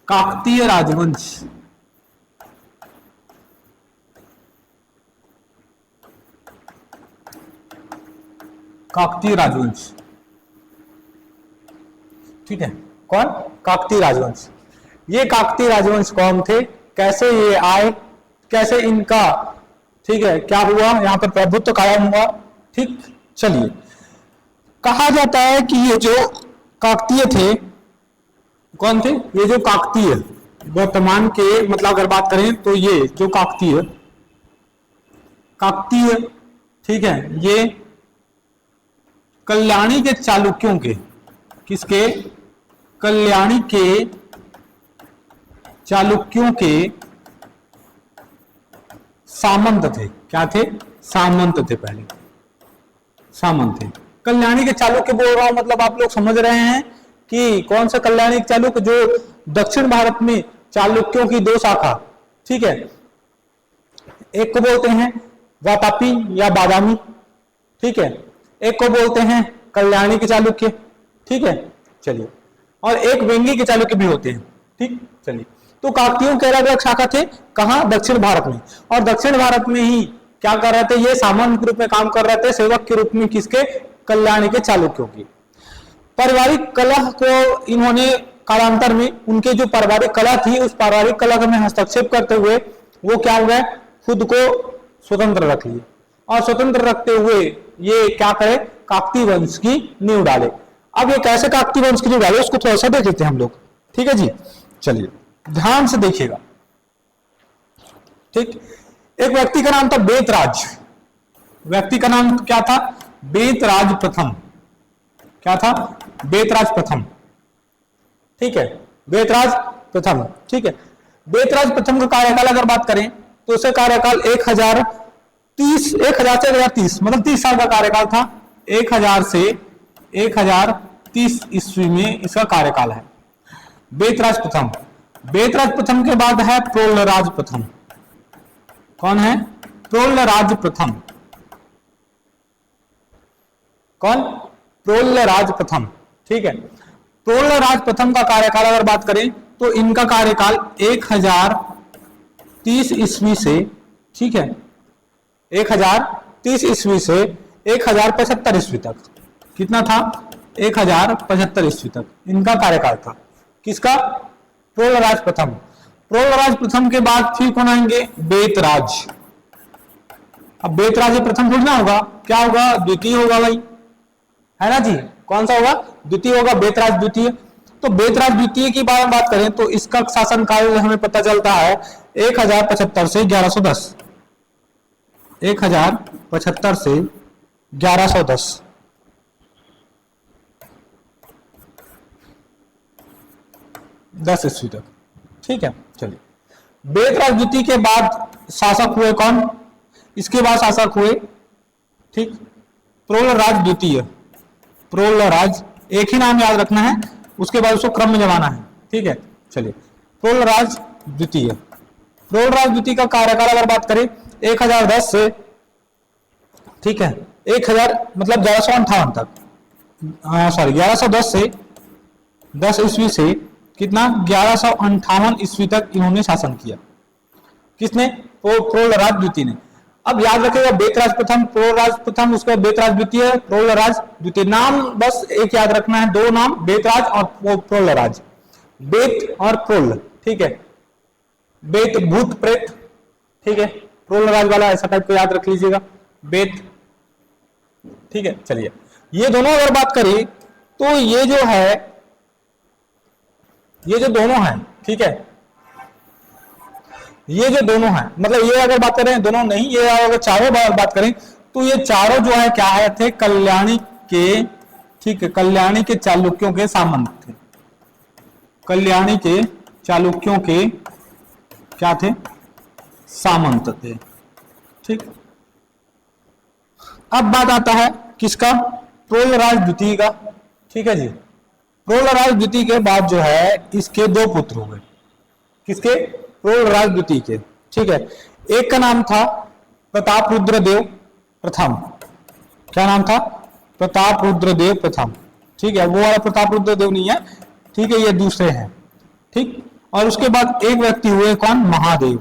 काकतीय राजवंश। काकतीय राजवंश, ठीक है। कौन? काकतीय राजवंश। ये काकतीय राजवंश कौन थे, कैसे ये आए, कैसे इनका, ठीक है, क्या हुआ, यहां पर प्रभुत्व कायम हुआ, ठीक। चलिए, कहा जाता है कि ये जो काकतीय थे, कौन थे? ये जो काकतीय वर्तमान के, मतलब अगर बात करें तो ये जो काकतीय, ठीक है, ये कल्याणी के चालुक्यों के, किसके? कल्याणी के चालुक्यों के सामंत थे। क्या थे? सामंत थे, पहले सामंत थे। कल्याणी के चालुक्य बोल रहा हूं, मतलब आप लोग समझ रहे हैं कि कौन सा कल्याणी के चालुक्य? जो दक्षिण भारत में चालुक्यों की दो शाखा, ठीक है, एक को बोलते हैं वातापी या बादामी, ठीक है, एक को बोलते हैं कल्याणी के चालुक्य, ठीक है। चलिए, और एक वेंगी के चालुक्य भी होते हैं, ठीक। चलिए, तो काकतीयों के अलग अलग शाखा थे, कहां? दक्षिण भारत में। और दक्षिण भारत में ही क्या कर रहे थे? ये सामंत के रूप में काम कर रहे थे, सेवक के रूप में, किसके? कल्याणी के चालुक्यों की। पारिवारिक कलह को इन्होंने कालांतर में, उनके जो पारिवारिक कलह थी, उस पारिवारिक कलह में हस्तक्षेप करते हुए वो क्या हो गए? खुद को स्वतंत्र रख लिए, और स्वतंत्र रखते हुए ये क्या करे? काकतीय वंश की नींव डाले। अब ये कैसे काकतीय वंश की नींव डाले, उसको थोड़ा सा देख लेते हैं हम लोग, ठीक है जी। चलिए, ध्यान से देखिएगा, ठीक। एक व्यक्ति का नाम था बेतराज। व्यक्ति का नाम क्या था? बेतराज प्रथम। क्या था? बेतराज प्रथम, ठीक है, बेतराज प्रथम, ठीक है। बेतराज प्रथम का कार्यकाल अगर बात करें तो उसका कार्यकाल 1030 से 1030, मतलब 30 साल का कार्यकाल था। 1000 से 1030 ईस्वी में इसका कार्यकाल है। बेतराज प्रथम। बेतराज प्रथम के बाद है प्रोलराज प्रथम। कौन है? प्रोलराज प्रथम। कौन? प्रोलराज प्रथम, ठीक है। प्रोलराज प्रथम का कार्यकाल अगर बात करें तो इनका कार्यकाल 1030 ईस्वी से, ठीक है, 1030 ईस्वी से 1075 ईस्वी तक। कितना था? 1075 ईस्वी तक इनका कार्यकाल था। किसका? प्रोलराज प्रथम। प्रोलराज प्रथम के बाद फिर कौन आएंगे? बेतराज। अब बेतराज प्रथम थोड़ी ना होगा, क्या होगा? द्वितीय होगा भाई, है ना जी। कौन सा होगा? द्वितीय होगा, बेतराज द्वितीय। तो बेतराज द्वितीय की बात करें तो इसका शासनकाल हमें पता चलता है 1075 से 1110। 1075 से 1110, ईस्वी तक, ठीक है। चलिए, बेतराज द्वितीय के बाद शासक हुए कौन? इसके बाद शासक हुए, ठीक, प्रोलराज द्वितीय। प्रोलराज, एक ही नाम याद रखना है, उसके बाद उसको क्रम में जमाना है, ठीक है। चलिए, प्रोलराज द्वितीय। प्रोलराज द्वितीय का कार्यकाल अगर बात करें 1010 से, ठीक है, 1000 मतलब 1158 तक, सॉरी 1110 से 10 ईस्वी से कितना? 1158 ईस्वी तक इन्होंने शासन किया। किसने? प्रोलराज द्वितीय ने। अब याद रखिएगा, बेतराज प्रथम, प्रोलराज प्रथम, उसके बाद बेतराज द्वितीय, प्रोलराज द्वितीय। नाम बस एक याद रखना है, दो नाम, बेतराज और प्रोलराज। बेत और प्रोल, ठीक है। बेत भूत प्रेत, ठीक है, प्रोलराज वाला ऐसा टाइप को याद रख लीजिएगा, बेत, ठीक है। चलिए, ये दोनों अगर बात करें तो ये जो है, ये जो दोनों हैं, ठीक है, ये जो दोनों हैं, मतलब ये अगर बात करें, दोनों नहीं, ये अगर चारों बात करें तो ये चारों जो है क्या है? थे कल्याणी के, ठीक है, कल्याणी के चालुक्यों के सामंत थे। कल्याणी के चालुक्यों के क्या थे? सामंत थे, ठीक। अब बात आता है किसका? प्रोलराज द्वितीय का, ठीक है जी। प्रोलराज द्वितीय के बाद जो है इसके दो पुत्र हो गए। किसके? प्रोलराज द्वितीय के, ठीक है। एक का नाम था प्रतापरुद्रदेव प्रथम। क्या नाम था? प्रतापरुद्रदेव प्रथम, ठीक है। वो वाला प्रतापरुद्रदेव नहीं है, ठीक है, ये दूसरे हैं, ठीक। और उसके बाद एक व्यक्ति हुए कौन, महादेव।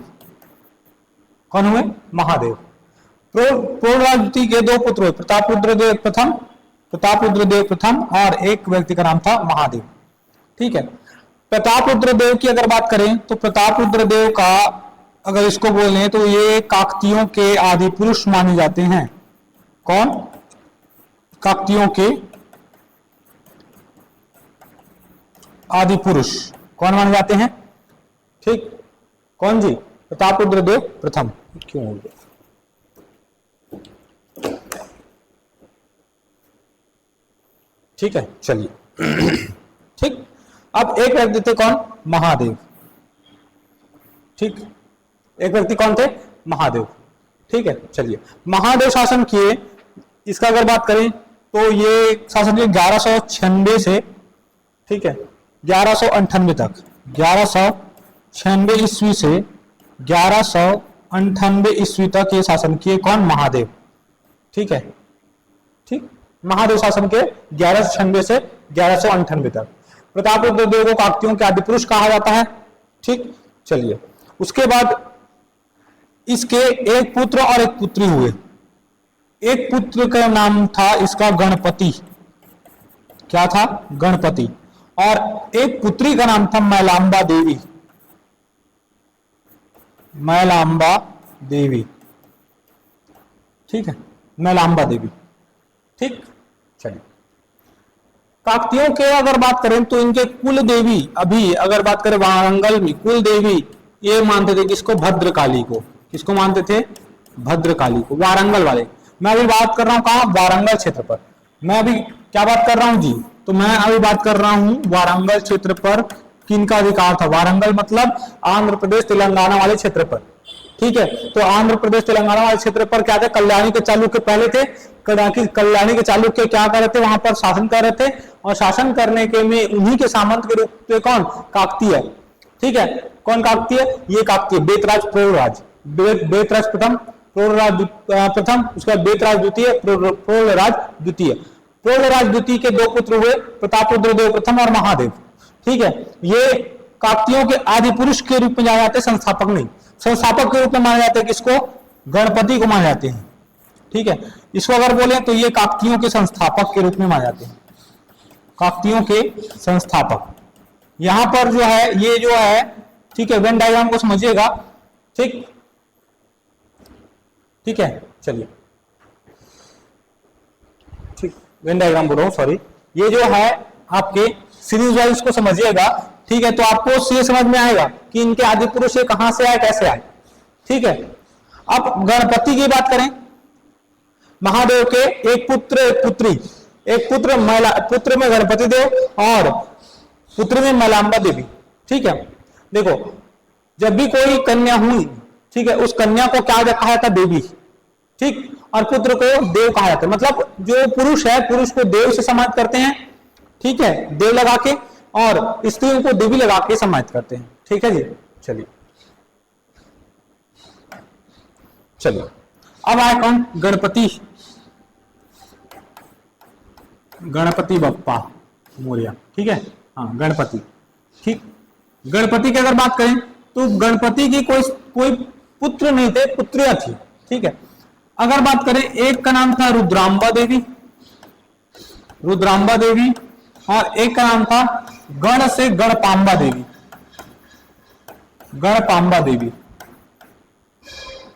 कौन हुए, महादेव। प्रोलराज द्वितीय के दो पुत्र हुए, प्रतापरुद्रदेव प्रथम और एक व्यक्ति का नाम था महादेव। ठीक है, प्रतापरुद्रदेव की अगर बात करें तो प्रतापरुद्रदेव का अगर इसको बोलें तो ये काकतियों के आदि पुरुष माने जाते हैं। कौन, काकतियों के आदि पुरुष कौन माने जाते हैं। ठीक, कौन जी, प्रतापरुद्रदेव प्रथम। क्यों हो गया, ठीक है, चलिए। ठीक, अब एक व्यक्ति थे कौन, महादेव। ठीक, एक व्यक्ति कौन थे, महादेव। ठीक है, चलिए, महादेव शासन किए, इसका अगर बात करें तो ये शासन किए 1196 से, ठीक है, 1198 तक, 1196 ईस्वी से 1198 ईस्वी तक ये शासन किए कौन, महादेव। ठीक है, ठीक, महादेव शासन के 1196 से 1198 तक। प्रतापरुद्रदेव को काकतियों के आदि पुरुष कहा जाता है। ठीक, चलिए, उसके बाद इसके एक पुत्र और एक पुत्री हुए। एक पुत्र का नाम था इसका गणपति, क्या था, गणपति, और एक पुत्री का नाम था मैलांबा देवी, मैलांबा देवी। ठीक है, मैलांबा देवी। ठीक, चलिए, काकतियों के अगर बात करें तो इनके कुल देवी, अभी अगर बात करें वारंगल में कुल देवी ये मानते थे किसको, भद्रकाली को। किसको मानते थे, भद्रकाली को, वारंगल वाले। मैं अभी बात कर रहा हूं कहां, वारंगल क्षेत्र पर। मैं अभी क्या बात कर रहा हूं जी, तो मैं अभी बात कर रहा हूं वारंगल क्षेत्र पर किनका अधिकार था। वारंगल मतलब आंध्र प्रदेश तेलंगाना वाले क्षेत्र पर। ठीक है, तो आंध्र प्रदेश तेलंगाना वाले क्षेत्र पर क्या थे, कल्याणी के चालुक्य पहले थे। कल्याणी के चालुक्य क्या कर रहे थे, वहां पर शासन कर रहे थे, और शासन करने के में उन्हीं के सामंत के रूप में कौन, काकतीय। ठीक है, कौन काकतीय, ये काकतीय, बेतराज प्रोलराज, बेतराज प्रथम, प्रोलराज प्रथम, उसके बाद बेतराज द्वितीय, प्रोलराज द्वितीय। प्रोलराज द्वितीय के दो पुत्र हुए, प्रतापरुद्रदेव प्रथम और महादेव। ठीक है, ये काकतियों के आदि पुरुष के रूप में जाने जाते हैं, संस्थापक नहीं। संस्थापक के रूप में माने जाते हैं किसको, गणपति को माने जाते हैं। ठीक है, इसको अगर बोले तो ये काकतियों के संस्थापक के रूप में माने जाते हैं, काकतियों के संस्थापक। यहां पर जो है ये जो है, ठीक है, वेन डायग्राम को समझिएगा। ठीक, ठीक है, चलिए, ठीक, वेन डायग्राम बोल रहा हूं, सॉरी। ये जो है आपके सीरीज वाइज को समझिएगा। ठीक है, तो आपको ये समझ में आएगा कि इनके आदि पुरुष कहां से आए, कैसे आए। ठीक है, अब गणपति की बात करें, महादेव के एक पुत्र एक पुत्री, एक पुत्र में गणपति देव और पुत्री में मैलांबा देवी। ठीक है, देखो, जब भी कोई कन्या हुई, ठीक है, उस कन्या को क्या कहा जाता, देवी। ठीक, और पुत्र को देव कहा जाता है। मतलब जो पुरुष है, पुरुष को देव से सम्मानित करते हैं। ठीक है, देव लगा के, और स्त्रियों को देवी लगा के सम्मानित करते हैं। ठीक है जी, चलिए, चलिए, अब आए कौन, गणपति, गणपति बप्पा मोरिया। ठीक है, हाँ, गणपति। ठीक, गणपति की अगर बात करें तो गणपति की कोई पुत्र नहीं थे, पुत्रियां थी। ठीक है, अगर बात करें, एक का नाम था रुद्रांबा देवी, रुद्रांबा देवी, और एक का नाम था गण से गणपांबा देवी, गणपांबा देवी।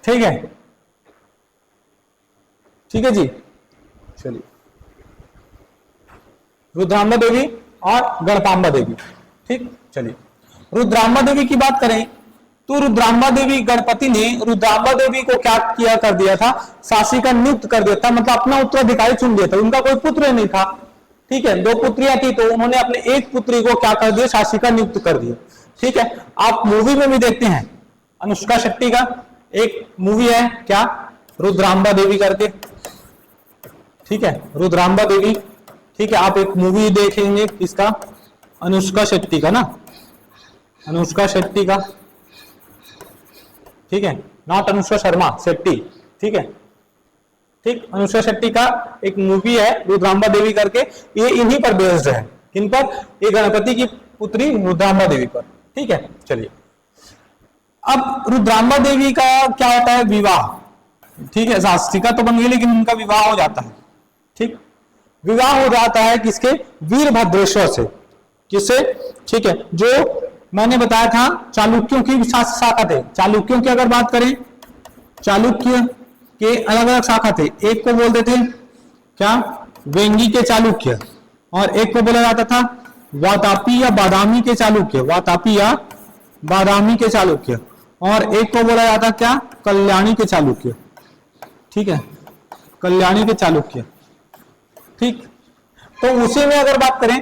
ठीक है, ठीक है जी, चलिए, रुद्रांबा देवी और गणपांबा देवी। ठीक, चलिए, रुद्रांबा देवी की बात करें तो रुद्रांबा देवी, गणपति ने रुद्रांबा देवी को क्या किया कर दिया था, शासिका नियुक्त कर दिया था, मतलब अपना उत्तराधिकारी चुन लिया था। उनका कोई पुत्र नहीं था। ठीक है, दो पुत्रियां थी, तो उन्होंने अपने एक पुत्री को क्या कर दिया, शासिका नियुक्त कर दिया। ठीक है, आप मूवी में भी देखते हैं, अनुष्का शेट्टी का एक मूवी है क्या, रुद्रांबा देवी करके। ठीक है, रुद्रांबा देवी। ठीक है, आप एक मूवी देखेंगे किसका, अनुष्का शेट्टी का ना, अनुष्का शेट्टी का। ठीक है, नॉट अनुष्का शर्मा, शेट्टी। ठीक है, ठीक, अनुष्का शेट्टी का एक मूवी है रुद्रांबा देवी करके, ये इन्हीं पर बेस्ड है। किन पर, ये गणपति की पुत्री रुद्रांबा देवी पर। ठीक है, चलिए। अब रुद्रांबा देवी का क्या होता है, विवाह, ठीक है, शास्त्रिका तो बन गई लेकिन उनका विवाह हो जाता है, ठीक, विवाह हो जाता है किसके, वीरभद्रेश्वर से, किससे, ठीक है, जो मैंने बताया था चालुक्यों की शाखा थे। चालुक्यों की अगर बात करें, चालुक्य के अलग अलग शाखा थे, एक को बोलते थे क्या, वेंगी के चालुक्य, और एक को बोला जाता था वातापी या बादामी के चालुक्य, वातापी या बादामी के चालुक्य, और एक को बोला जाता क्या, कल्याणी के चालुक्य, ठीक है, कल्याणी के चालुक्य, ठीक। तो उसी में अगर बात करें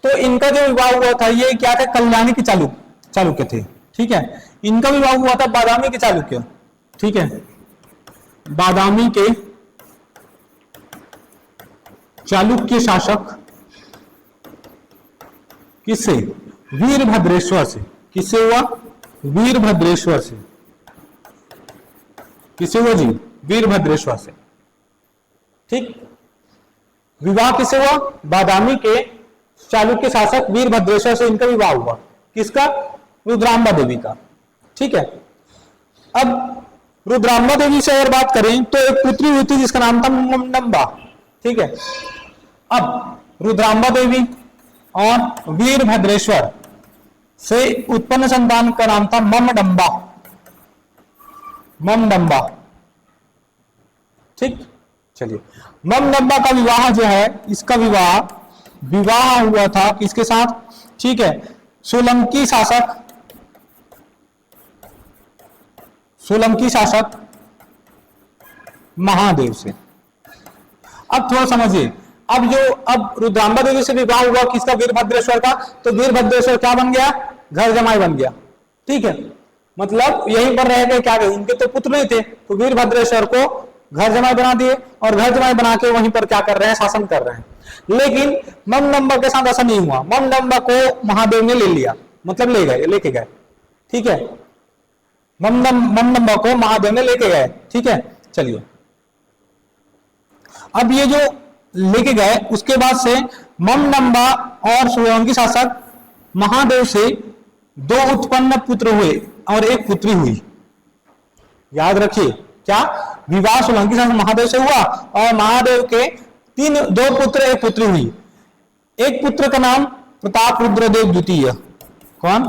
तो इनका जो विवाह हुआ था ये क्या थे, कल्याणी के चालुक्य थे, ठीक है, इनका विवाह हुआ था बादामी के चालुक्य, ठीक है, बादामी के चालुक्य शासक किससे, वीरभद्रेश्वर से, किससे हुआ, वीरभद्रेश्वर से, किससे हुआ जी, वीरभद्रेश्वर से, ठीक। विवाह किससे हुआ, बादामी के चालुक्य शासक वीरभद्रेश्वर से इनका विवाह हुआ, किसका, रुद्रांबा देवी का, ठीक है। अब रुद्रांबा देवी से अगर बात करें तो एक पुत्री हुई थी जिसका नाम था ममडंबा, ठीक है। अब रुद्रांबा देवी और वीरभद्रेश्वर से उत्पन्न संतान का नाम था ममडंबा, ममडंबा, ठीक, चलिए। ममडंबा का विवाह जो है, इसका विवाह हुआ था किसके साथ, ठीक है, सोलंकी शासक महादेव से। अब थोड़ा समझिए, अब रुद्रांबा देवी से विवाह हुआ किसका, वीरभद्रेश्वर का, तो वीरभद्रेश्वर क्या बन गया, घर जमाई बन गया, ठीक है, मतलब यहीं पर रह गए, क्या गए, उनके तो पुत्र नहीं थे, तो वीरभद्रेश्वर को घर जमाई बना दिए, और घर जमाई बना के वहीं पर क्या कर रहे हैं, शासन कर रहे हैं। लेकिन ममडंबा के साथ ऐसा नहीं हुआ, ममडंबा को महादेव ने ले लिया, मतलब लेके गए, ठीक है, ममडंबा को महादेव ने लेके गए, ठीक है, चलिए। अब ये जो लेके गए, उसके बाद से ममडंबा और सोलंकी शासक महादेव से 2 उत्पन्न पुत्र हुए और एक पुत्री हुई, याद रखिए, क्या, विवाह सोलंकी शासक महादेव से हुआ और महादेव के 2 पुत्र एक पुत्री हुई। एक पुत्र का नाम प्रताप रुद्रदेव द्वितीय, कौन,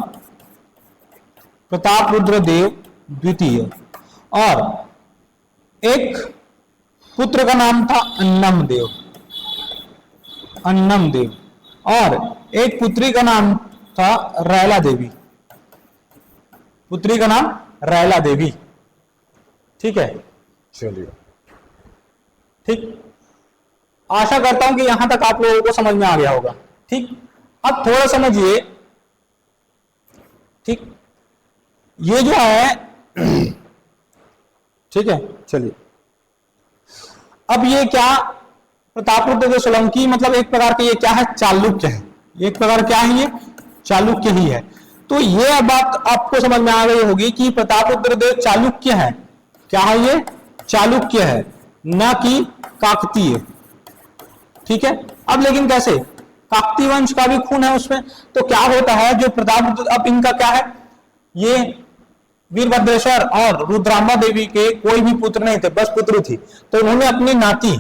प्रताप रुद्रदेव द्वितीय, और एक पुत्र का नाम था अन्नमदेव, और एक पुत्री का नाम था रैला देवी, पुत्री का नाम रैला देवी, ठीक है, चलिए, ठीक। आशा करता हूं कि यहां तक आप लोगों को समझ में आ गया होगा, ठीक। अब थोड़ा समझिए, ठीक, ये जो है, ठीक है, चलिए। अब ये क्या, प्रताप रुद्र सोलंकी मतलब एक प्रकार के ये क्या है, चालुक्य है, एक प्रकार क्या है, ये चालुक्य ही है। तो ये बात आपको समझ में आ गई होगी कि प्रताप रुद्रदेव चालुक्य है, क्या है, ये चालुक्य है, न कि काकतीय, ठीक है। अब लेकिन कैसे, काकतीय वंश का भी खून है उसमें, तो क्या होता है, जो प्रताप, अब इनका क्या है, ये वीरभद्रेश्वर और रुद्रांबा देवी के कोई भी पुत्र नहीं थे, बस पुत्री थी, तो उन्होंने अपनी नाती,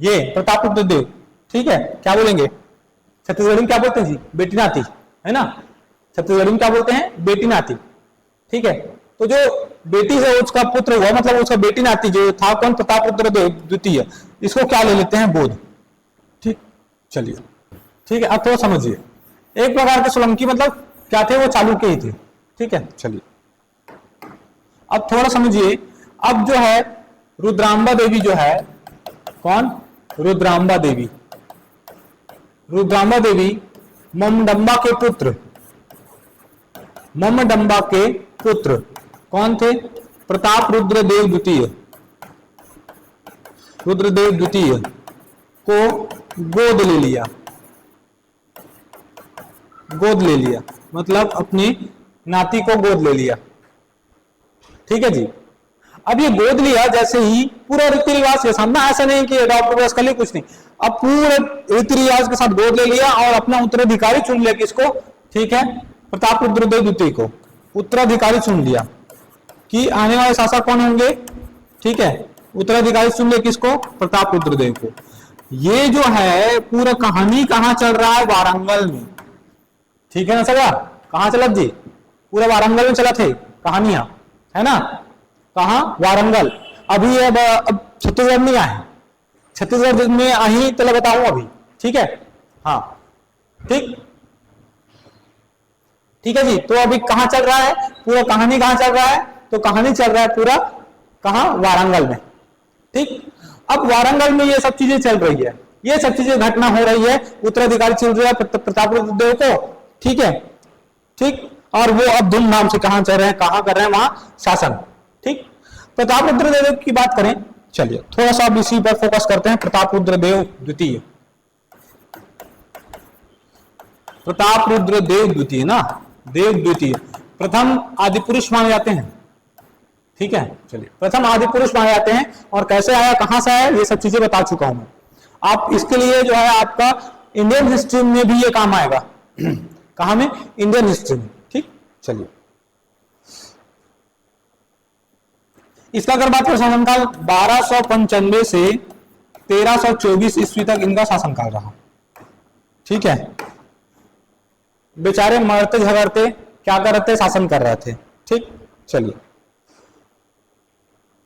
ये प्रताप रुद्रदेव, ठीक है, क्या बोलेंगे, छत्तीसगढ़ी में क्या बोलते हैं जी, बेटी नाती, है ना, छत्तीसगढ़ी में क्या बोलते हैं, बेटी नाती, ठीक है। तो जो बेटी से उसका पुत्र हुआ, मतलब उसका बेटी नाती जो था कौन, प्रताप रुद्रदेव द्वितीय, इसको क्या ले लेते हैं, बोध, ठीक, चलिए, ठीक है। अब थोड़ा समझिए, एक प्रकार के सोलंकी मतलब क्या थे, वो चालुक्य ही थे, ठीक है, चलिए। अब थोड़ा समझिए, अब जो है रुद्रांबा देवी जो है, कौन, रुद्रांबा देवी, ममडंबा के पुत्र कौन थे, प्रताप रुद्रदेव द्वितीय को गोद ले लिया, मतलब अपनी नाती को गोद ले लिया, ठीक है जी। अब ये गोद लिया जैसे ही, पूरा रीति रिवाज के साथ, ऐसा नहीं कि डॉक्टर बस कर कुछ नहीं, अब पूरे रीति रिवाज के साथ गोद ले लिया और अपना उत्तराधिकारी चुन लिया, किसको, ठीक है, प्रतापरुद्रदेव द्वितीय को उत्तराधिकारी चुन लिया कि आने वाले शासक कौन होंगे, ठीक है, उत्तराधिकारी चुन लिया किसको, प्रतापरुद्रदेव को। ये जो है पूरा कहानी कहाँ चल रहा है, वारंगल में, ठीक है ना सगा, कहाँ चला जी, पूरा वारंगल में चला थे कहानियां, है ना, कहाँ, वारंगल। अभी अब छत्तीसगढ़ में आए, छत्तीसगढ़ में आई तो बताऊं अभी, ठीक है, हाँ, ठीक है जी। तो अभी कहाँ चल रहा है, पूरा कहानी कहाँ चल रहा है, तो कहानी चल रहा है पूरा कहाँ, वारंगल में, ठीक। अब वारंगल में ये सब चीजें चल रही है, ये सब चीजें घटना हो रही है, उत्तराधिकारी चल रहा है प्रतापरुद्रदेव को, ठीक है, ठीक। और वो अब धूमधाम से कहां चल रहे हैं, कहां कर रहे हैं, वहां शासन, ठीक। प्रतापरुद्रदेव की बात करें, चलिए थोड़ा सा इसी पर फोकस करते हैं। प्रतापरुद्रदेव द्वितीय, प्रतापरुद्रदेव द्वितीय ना, देव द्वितीय प्रथम आदि पुरुष माने जाते हैं, ठीक है। चलिए प्रथम आदि पुरुष माने जाते हैं, और कैसे आया, कहां से आया, ये सब चीजें बता चुका हूं मैं। आप इसके लिए जो है आपका इंडियन हिस्ट्री में भी ये काम आएगा कहा में, इंडियन हिस्ट्री में, ठीक। चलिए इसका अगर बात करें, शासनकाल 1295 से 1324 ईस्वी तक इनका शासनकाल रहा, ठीक है। बेचारे मरते झगड़ते क्या कर रहे थे, शासन कर रहे थे, ठीक। चलिए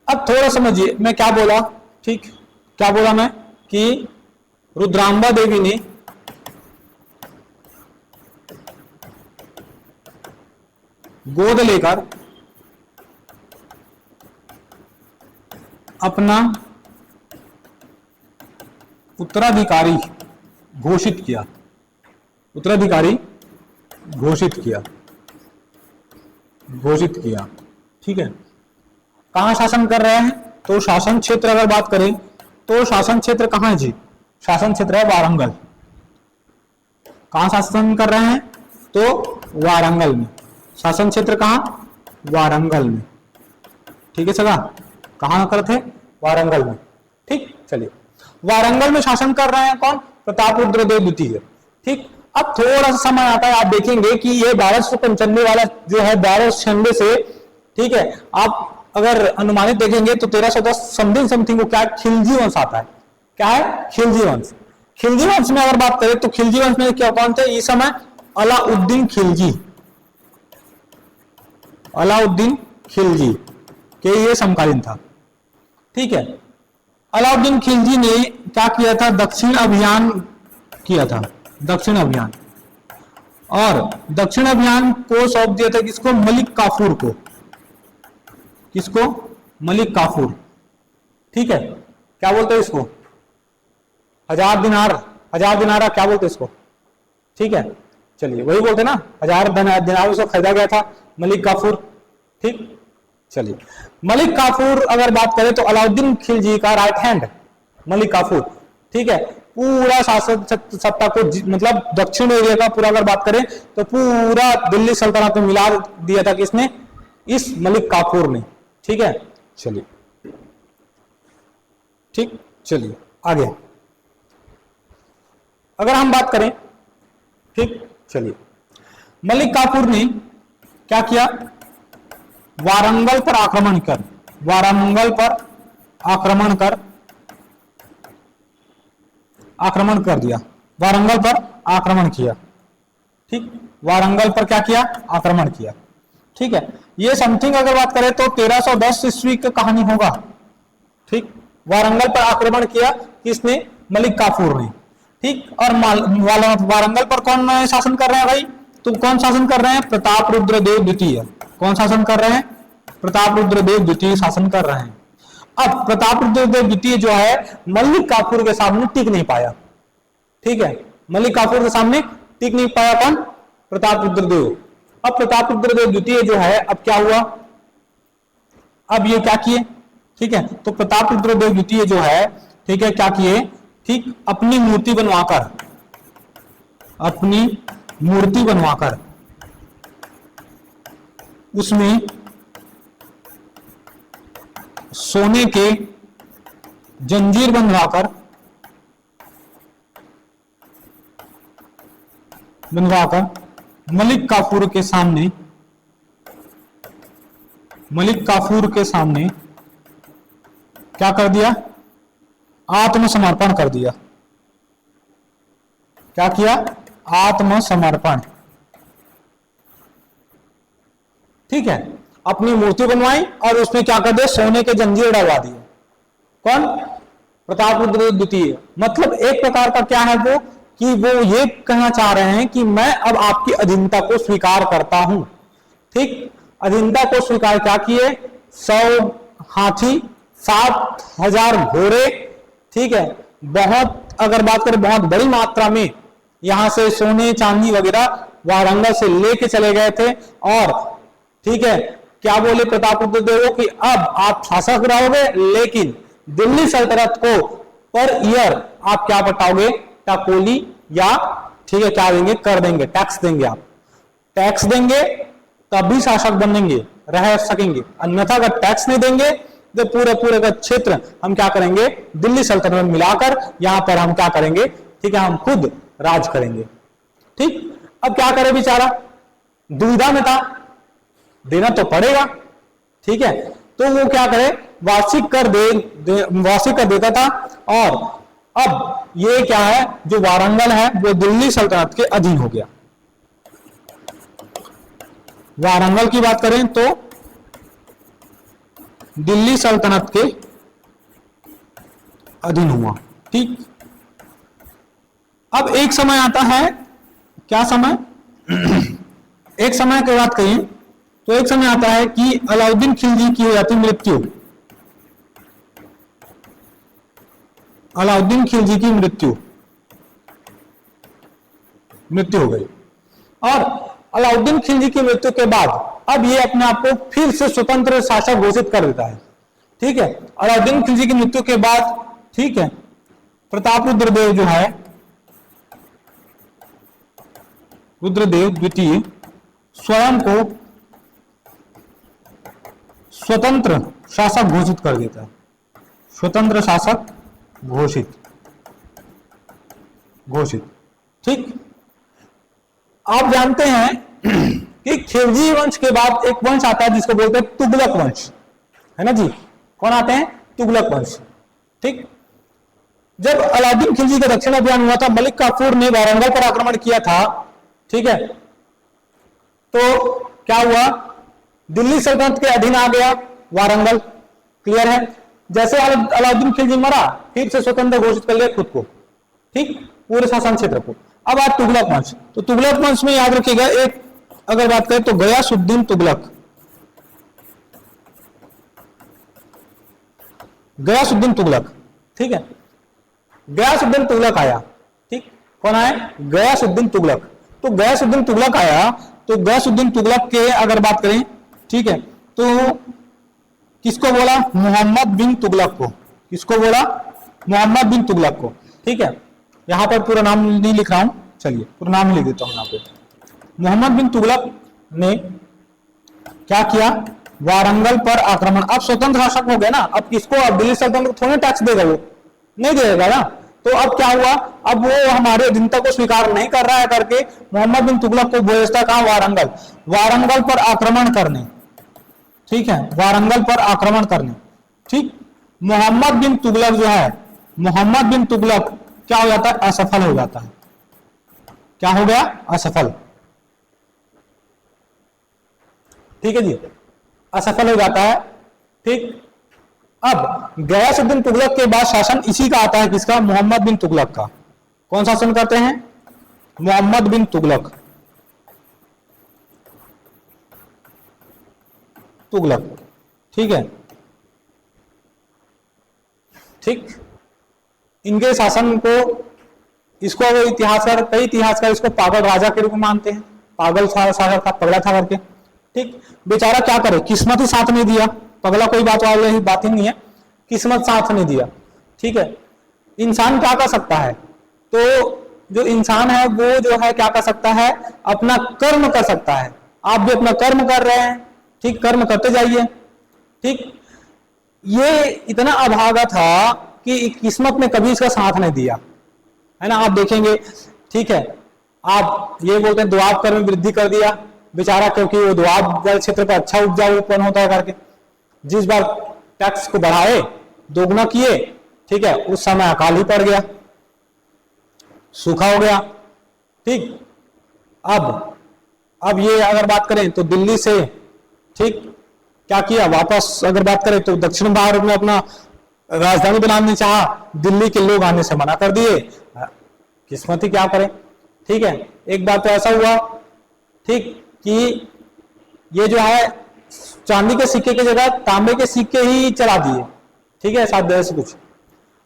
अब थोड़ा समझिए मैं क्या बोला, ठीक, क्या बोला मैं कि रुद्रांबा देवी ने गोद लेकर अपना उत्तराधिकारी घोषित किया, उत्तराधिकारी घोषित किया, ठीक है। कहां शासन कर रहे हैं, तो शासन क्षेत्र अगर बात करें तो शासन क्षेत्र कहां है जी, शासन क्षेत्र है वारंगल। कहां शासन कर रहे हैं, तो वारंगल में, शासन क्षेत्र कहां, वारंगल में, ठीक है सगा, कहां करते थे, वारंगल में, ठीक। चलिए वारंगल में शासन कर रहे हैं कौन, प्रतापरुद्रदेव द्वितीय, ठीक। अब थोड़ा सा समय आता है, आप देखेंगे कि ये 1295 वाला जो है 1296 से, ठीक है, आप अगर अनुमानित देखेंगे तो 1310 समथिंग को क्या, खिलजी वंश आता है, क्या है, खिलजी वंश। खिलजी वंश में अगर बात करें तो खिलजी वंश में क्या कौन थे इस समय, अलाउद्दीन खिलजी, अलाउद्दीन खिलजी के ये समकालीन था, ठीक है। अलाउद्दीन खिलजी ने क्या किया था, दक्षिण अभियान किया था, दक्षिण अभियान, और दक्षिण अभियान को सौंप दिया था किसको, मलिक काफूर को, किसको, मलिक काफूर, ठीक है। क्या बोलते हैं इसको, हजार दिनारा क्या बोलते हैं इसको, ठीक है। चलिए वही बोलते ना, हजार दिनारों से खरीदा गया था मलिक काफूर, ठीक। चलिए मलिक काफूर अगर बात करें तो अलाउद्दीन खिलजी का राइट हैंड मलिक काफूर, ठीक है। पूरा शासन सत्ता को मतलब दक्षिण एरिया का पूरा अगर बात करें तो पूरा दिल्ली सल्तनत में मिला दिया था किसने, इस मलिक काफूर ने, ठीक है। चलिए ठीक, चलिए आगे अगर हम बात करें, ठीक, चलिए मलिक काफूर ने क्या किया, वारंगल पर आक्रमण कर, वारंगल पर आक्रमण कर दिया, वारंगल पर आक्रमण किया, ठीक। वारंगल पर क्या किया, आक्रमण किया, ठीक है। ये समथिंग अगर बात करें तो 1310 ईस्वी की कहानी होगा, ठीक। वारंगल पर आक्रमण किया किसने, मलिक काफूर ने, ठीक। और वारंगल पर कौन शासन कर रहे हैं भाई, तो कौन शासन कर रहे हैं, प्रतापरुद्रदेव द्वितीय, कौन शासन कर रहे हैं, प्रतापरुद्रदेव द्वितीय शासन कर रहे हैं। अब प्रतापरुद्रदेव द्वितीय जो है मलिक काफूर के सामने टिक नहीं पाया, ठीक है। मलिक काफूर के सामने टिक नहीं पाया कौन, प्रतापरुद्रदेव। अब प्रतापरुद्रदेव द्वितीय जो है अब क्या हुआ, अब ये क्या किए, ठीक है। तो प्रतापरुद्रदेव द्वितीय जो है, ठीक है, क्या किए, ठीक, अपनी मूर्ति बनवाकर उसमें सोने के जंजीर बनवाकर मलिक काफूर के सामने, मलिक काफूर के सामने क्या कर दिया? आत्मसमर्पण कर दिया। क्या किया? आत्मसमर्पण। ठीक है, अपनी मूर्ति बनवाई और उसमें क्या कर दिया? सोने के जंजीर डलवा दिए। कौन? प्रतापरुद्र द्वितीय। मतलब एक प्रकार का क्या है वो, कि वो ये कहना चाह रहे हैं कि मैं अब आपकी अधीनता को स्वीकार करता हूं। ठीक, अधीनता को स्वीकार क्या किए? 100 हाथी, 7000 घोड़े, ठीक है, बहुत, अगर बात करें बहुत बड़ी मात्रा में यहां से सोने चांदी वगैरह वारंगल से लेके चले गए थे। और ठीक है, क्या बोले प्रतापरुद्र देव कि अब आप शासक रहोगे, लेकिन दिल्ली सल्तनत को पर ईयर आप क्या बटाओगे? टाकोली या ठीक है क्या देंगे? कर देंगे, टैक्स देंगे। आप टैक्स देंगे तभी शासक बनेंगे, रह सकेंगे, अन्यथा अगर टैक्स नहीं देंगे तो पूरे पूरे का क्षेत्र हम क्या करेंगे? दिल्ली सल्तनत में मिलाकर यहां पर हम क्या करेंगे? ठीक है, हम खुद राज करेंगे। ठीक, अब क्या करे बेचारा? दुविधा में था, देना तो पड़ेगा। ठीक है, तो वो क्या करे? वार्षिक कर वार्षिक कर देता था। और अब ये क्या है? जो वारंगल है वो दिल्ली सल्तनत के अधीन हो गया। वारंगल की बात करें तो दिल्ली सल्तनत के अधीन हुआ। ठीक, अब एक समय आता है, क्या समय? एक समय की बात करें तो एक समय आता है कि अलाउद्दीन खिलजी की हो जाती मृत्यु। अलाउद्दीन खिलजी की मृत्यु हो गई। और अलाउद्दीन खिलजी की मृत्यु के बाद अब ये अपने आप को फिर से स्वतंत्र शासक घोषित कर देता है। ठीक है, अलाउद्दीन खिलजी की मृत्यु के बाद ठीक है, प्रतापरुद्र देव जो है, रुद्रदेव द्वितीय स्वयं को स्वतंत्र शासक घोषित कर देता है। स्वतंत्र शासक घोषित। ठीक, आप जानते हैं कि खिलजी वंश के बाद एक वंश आता है जिसको बोलते हैं तुगलक वंश, है ना जी? कौन आते हैं? तुगलक वंश। ठीक, जब अलाउद्दीन खिलजी का दक्षिण अभियान हुआ था, मलिक काफूर ने वारंगल पर आक्रमण किया था। ठीक है, तो क्या हुआ? दिल्ली सल्तनत के अधीन आ गया वारंगल। क्लियर है? जैसे अलाउद्दीन खिलजी मरा, फिर से स्वतंत्र घोषित कर लिया खुद को। ठीक, पूरे शासन क्षेत्र को। अब आज तुगलक वंश, तो तुगलक वंश में याद रखिएगा, एक अगर बात करें तो गयासुद्दीन तुगलक। गयासुद्दीन तुगलक, ठीक है, गयासुद्दीन तुगलक आया। ठीक, कौन आया? गयासुद्दीन तुगलक। तो गयासुद्दीन तुगलक आया, तो गयासुद्दीन तुगलक के अगर बात करें, ठीक है, तो किसको बोला? मोहम्मद बिन तुगलक को। किसको बोला? मोहम्मद बिन तुगलक को। ठीक है, यहां पर पूरा नाम नहीं लिख रहा हूं, चलिए पूरा नाम लिख देता हूं यहां पे। मोहम्मद बिन तुगलक ने क्या किया? वारंगल पर आक्रमण। अब स्वतंत्र शासक हो गया ना, अब किसको? अब दिल्ली सल्तनत को थोड़ा टैक्स देगा, वो नहीं देगा ना। तो अब क्या हुआ? अब वो हमारे अधीनता को स्वीकार नहीं कर रहा है करके मोहम्मद बिन तुगलक को भेजता कहां? वारंगल। वारंगल पर आक्रमण करने। ठीक है, वारंगल पर आक्रमण करने। ठीक, मोहम्मद बिन तुगलक जो है, मोहम्मद बिन तुगलक क्या हो जाता है? असफल हो जाता है। क्या हो गया? असफल। ठीक है जी, असफल हो जाता है। ठीक, अब गयासुद्दीन तुगलक के बाद शासन इसी का आता है, किसका? मोहम्मद बिन तुगलक का। कौन शासन करते हैं? मोहम्मद बिन तुगलक। ठीक है, ठीक, इनके शासन को, इसको इतिहासकार, कई इतिहासकार इसको पागल राजा के रूप में मानते हैं। पागल शासक था, पगला था करके। ठीक, बेचारा क्या करे? किस्मत ही साथ नहीं दिया। पगला कोई बात वाली बात ही नहीं है, किस्मत साथ नहीं दिया। ठीक है, इंसान क्या कर सकता है? तो जो इंसान है वो जो है क्या कर सकता है? अपना कर्म कर सकता है। आप भी अपना कर्म कर रहे हैं। ठीक, कर्म करते जाइए। ठीक, ये इतना अभागा था कि किस्मत ने कभी इसका साथ नहीं दिया, है ना? आप देखेंगे, ठीक है, आप ये बोलते हैं दोआब कर में वृद्धि कर दिया बेचारा, क्योंकि वो दोआब वाले क्षेत्र पर अच्छा उपजाऊ उत्पन्न होता है करके। जिस बार टैक्स को बढ़ाए, दोगुना किए, ठीक है, उस समय अकाल ही पड़ गया, सूखा हो गया। ठीक, अब ये अगर बात करें तो दिल्ली से, ठीक, क्या किया, वापस अगर बात करें तो दक्षिण भारत में अपना राजधानी बनाने चाहा, दिल्ली के लोग आने से मना कर दिए। किस्मत ही क्या करे। ठीक है, एक बार तो ऐसा हुआ, ठीक, कि ये जो है चांदी के सिक्के की जगह तांबे के सिक्के ही चला दिए। ठीक है, साथ से कुछ।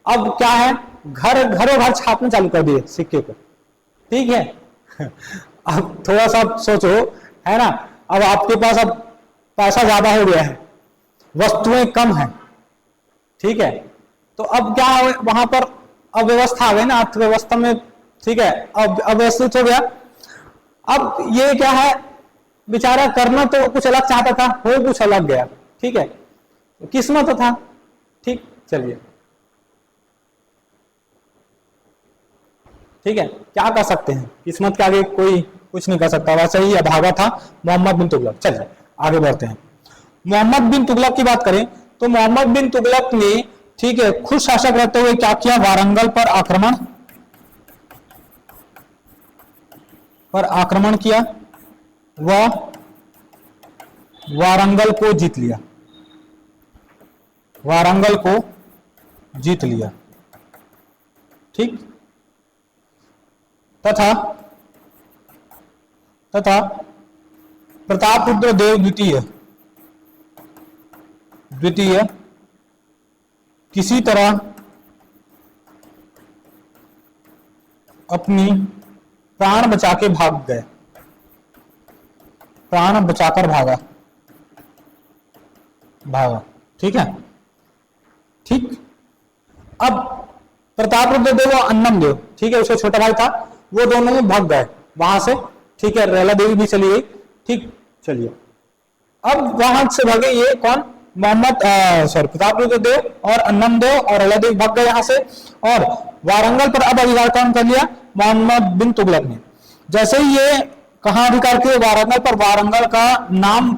अब क्या है, घरों घर छापने चालू कर दिए सिक्के को। ठीक है अब थोड़ा सा सोचो, है ना, अब आपके पास अब पैसा ज्यादा हो गया है, वस्तुएं कम है, ठीक है, तो अब क्या है, वहां पर अव्यवस्था आ गई ना अर्थव्यवस्था में। ठीक है, अब अव्यवस्थित हो गया। अब ये क्या है, बेचारा करना तो कुछ अलग चाहता था, हो कुछ अलग गया। ठीक है, किस्मत था। ठीक, चलिए, ठीक है, क्या कर सकते हैं, किस्मत के आगे कोई कुछ नहीं कर सकता। वैसे ही अभागा था मोहम्मद बिन तुगलक। चलिए आगे बढ़ते हैं। मोहम्मद बिन तुगलक की बात करें तो मोहम्मद बिन तुगलक ने, ठीक है, खुद शासक रहते हुए क्या किया, आक्रमण किया, वह वारंगल को जीत लिया, ठीक, तथा प्रतापरुद्र देव द्वितीय किसी तरह अपनी प्राण बचा के भाग गए, प्राण बचाकर भागा। ठीक है, ठीक। अब प्रतापरुद्र देव और अन्नम देव, ठीक है, उसका छोटा भाई था, वो दोनों भाग गए वहां से। ठीक है, रेला देवी भी चली गई। ठीक, चलिए, अब वहां से भागे ये कौन, प्रतापरुद्र देव और अन्नम देव और रेला देवी भाग गए यहां से, और वारंगल पर अब अधिकार कौन कर लिया, मोहम्मद बिन तुगलक ने। जैसे ही ये कहां अधिकार किए, वारंगल पर, वारंगल का नाम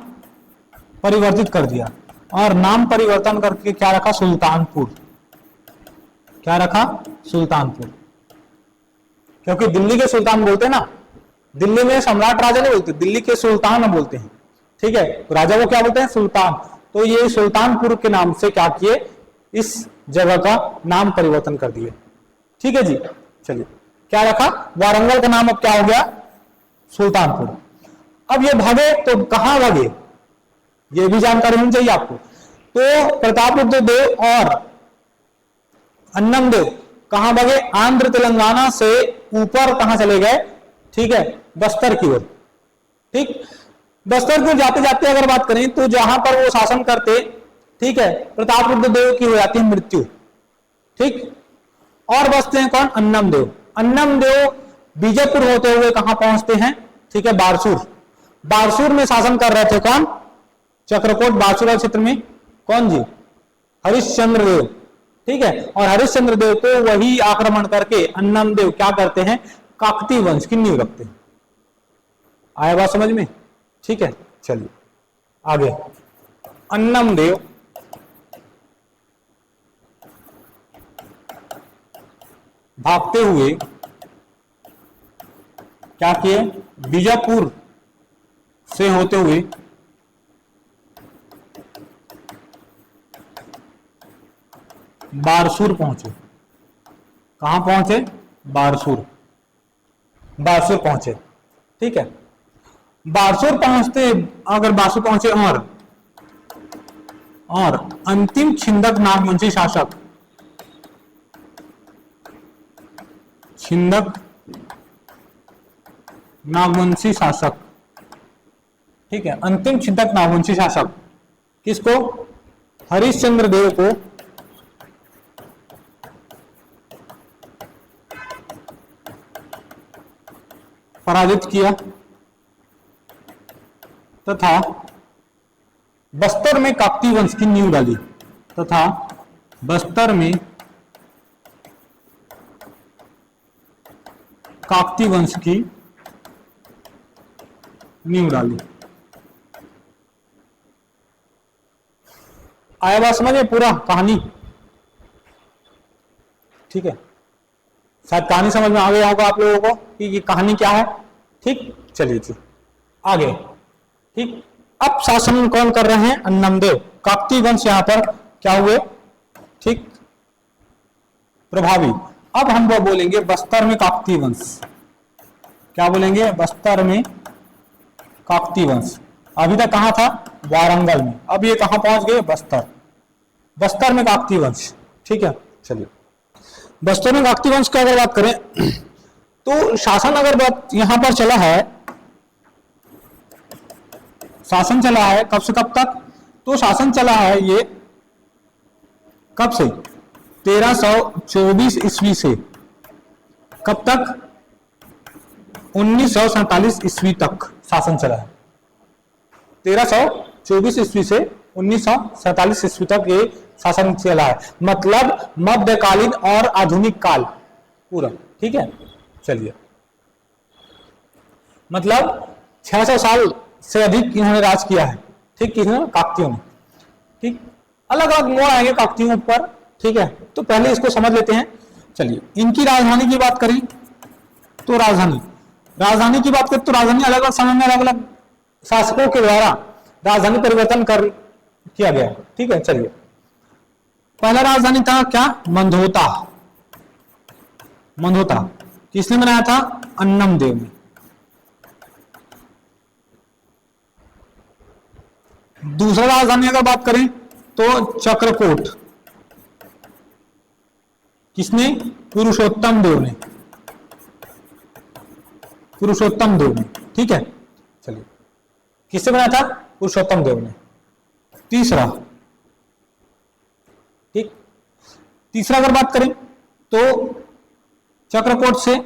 परिवर्तित कर दिया, और नाम परिवर्तन करके क्या रखा, सुल्तानपुर। क्या रखा, सुल्तानपुर। क्योंकि दिल्ली के सुल्तान बोलते हैं ना, दिल्ली में सम्राट राजा नहीं बोलते, दिल्ली के सुल्तान बोलते हैं। ठीक है, तो राजा को क्या बोलते हैं, सुल्तान। तो ये सुल्तानपुर के नाम से क्या किए, इस जगह का नाम परिवर्तन कर दिए। ठीक है जी, चलिए, क्या रखा, वारंगल का नाम अब क्या हो गया, सुल्तानपुर। अब ये भागे तो कहां भागे, ये भी जानकारी होनी चाहिए आपको। तो प्रतापरुद्र देव और अन्नम देव कहां भागे, आंध्र तेलंगाना से ऊपर कहां चले गए, ठीक है, बस्तर की ओर। ठीक, बस्तर की ओर जाते जाते अगर बात करें तो जहां पर वो शासन करते, ठीक है, प्रतापरुद्र देव की हो जाती है मृत्यु। ठीक, और बसते हैं कौन, अन्नम देव। अन्नम देव बीजापुर होते हुए कहां पहुंचते हैं, ठीक है, बारसूर। बारसूर में शासन कर रहे थे कौन, चक्रकोट बारसूर क्षेत्र में कौन जी, हरिश्चंद्र देव। ठीक है, और हरिश्चंद्र देव को वही आक्रमण करके अन्नम देव क्या करते हैं, काकतीय वंश की नींव रखते हैं। आया बात समझ में। ठीक है, चलिए आगे। अन्नम देव भागते हुए क्या किए, बीजापुर से होते हुए बारसूर पहुंचे। कहां पहुंचे, बारसूर पहुंचे। ठीक है, बारसूर पहुंचते, अगर बारसूर पहुंचे और अंतिम छिंदक नागवंशी शासक, ठीक है, अंतिम छिंदक नागवंशी शासक किसको, हरिश्चंद्र देव को पराजित किया तथा बस्तर में काकतीय वंश की नींव डाली, नींव डाली। आया बात समझ में पूरा कहानी? ठीक है, शायद कहानी समझ में आ गया होगा आप लोगों को कि ये कहानी क्या है। ठीक, चलिए जी आगे। ठीक, अब शासन कौन कर रहे हैं? अन्नमदेव। काकतीय वंश यहां पर क्या हुए? ठीक, प्रभावी। अब हम वो बोलेंगे बस्तर में काकतीय वंश। क्या बोलेंगे? बस्तर में काकतीय वंश। अभी तक कहां था? वारंगल में। अब ये कहां पहुंच गए? बस्तर। बस्तर में काकतीय वंश। ठीक है, चलिए बस्तर में काकतीय वंश की अगर बात करें तो शासन अगर बात यहां पर चला है, शासन चला है कब से कब तक? तो शासन चला है ये कब से? 1324 ईस्वी से कब तक? 1947 ईस्वी तक शासन चला है। 1324 ईस्वी से 1947 ईस्वी तक ये शासन चला है, मतलब मध्यकालीन और आधुनिक काल पूरा। ठीक है, चलिए मतलब 600 साल से अधिक इन्होंने राज किया है। ठीक, किसने? काकतियों ने। ठीक, अलग अलग मोड़ आएंगे काकतियों पर। ठीक है, तो पहले इसको समझ लेते हैं। चलिए इनकी राजधानी की बात करें तो राजधानी की बात करें तो राजधानी अलग अलग समय में अलग अलग शासकों के द्वारा राजधानी परिवर्तन किया गया। ठीक है, चलिए पहला राजधानी था क्या? मंधोता। मंधोता किसने बनाया था? अन्नमदेव ने। दूसरा राजधानी अगर बात करें तो चक्रकोट। किसने? पुरुषोत्तम देव ने। पुरुषोत्तम देव ने। ठीक है, चलिए किससे बनाया था? पुरुषोत्तम देव ने। तीसरा, ठीक, तीसरा अगर बात करें तो चक्रकोट से,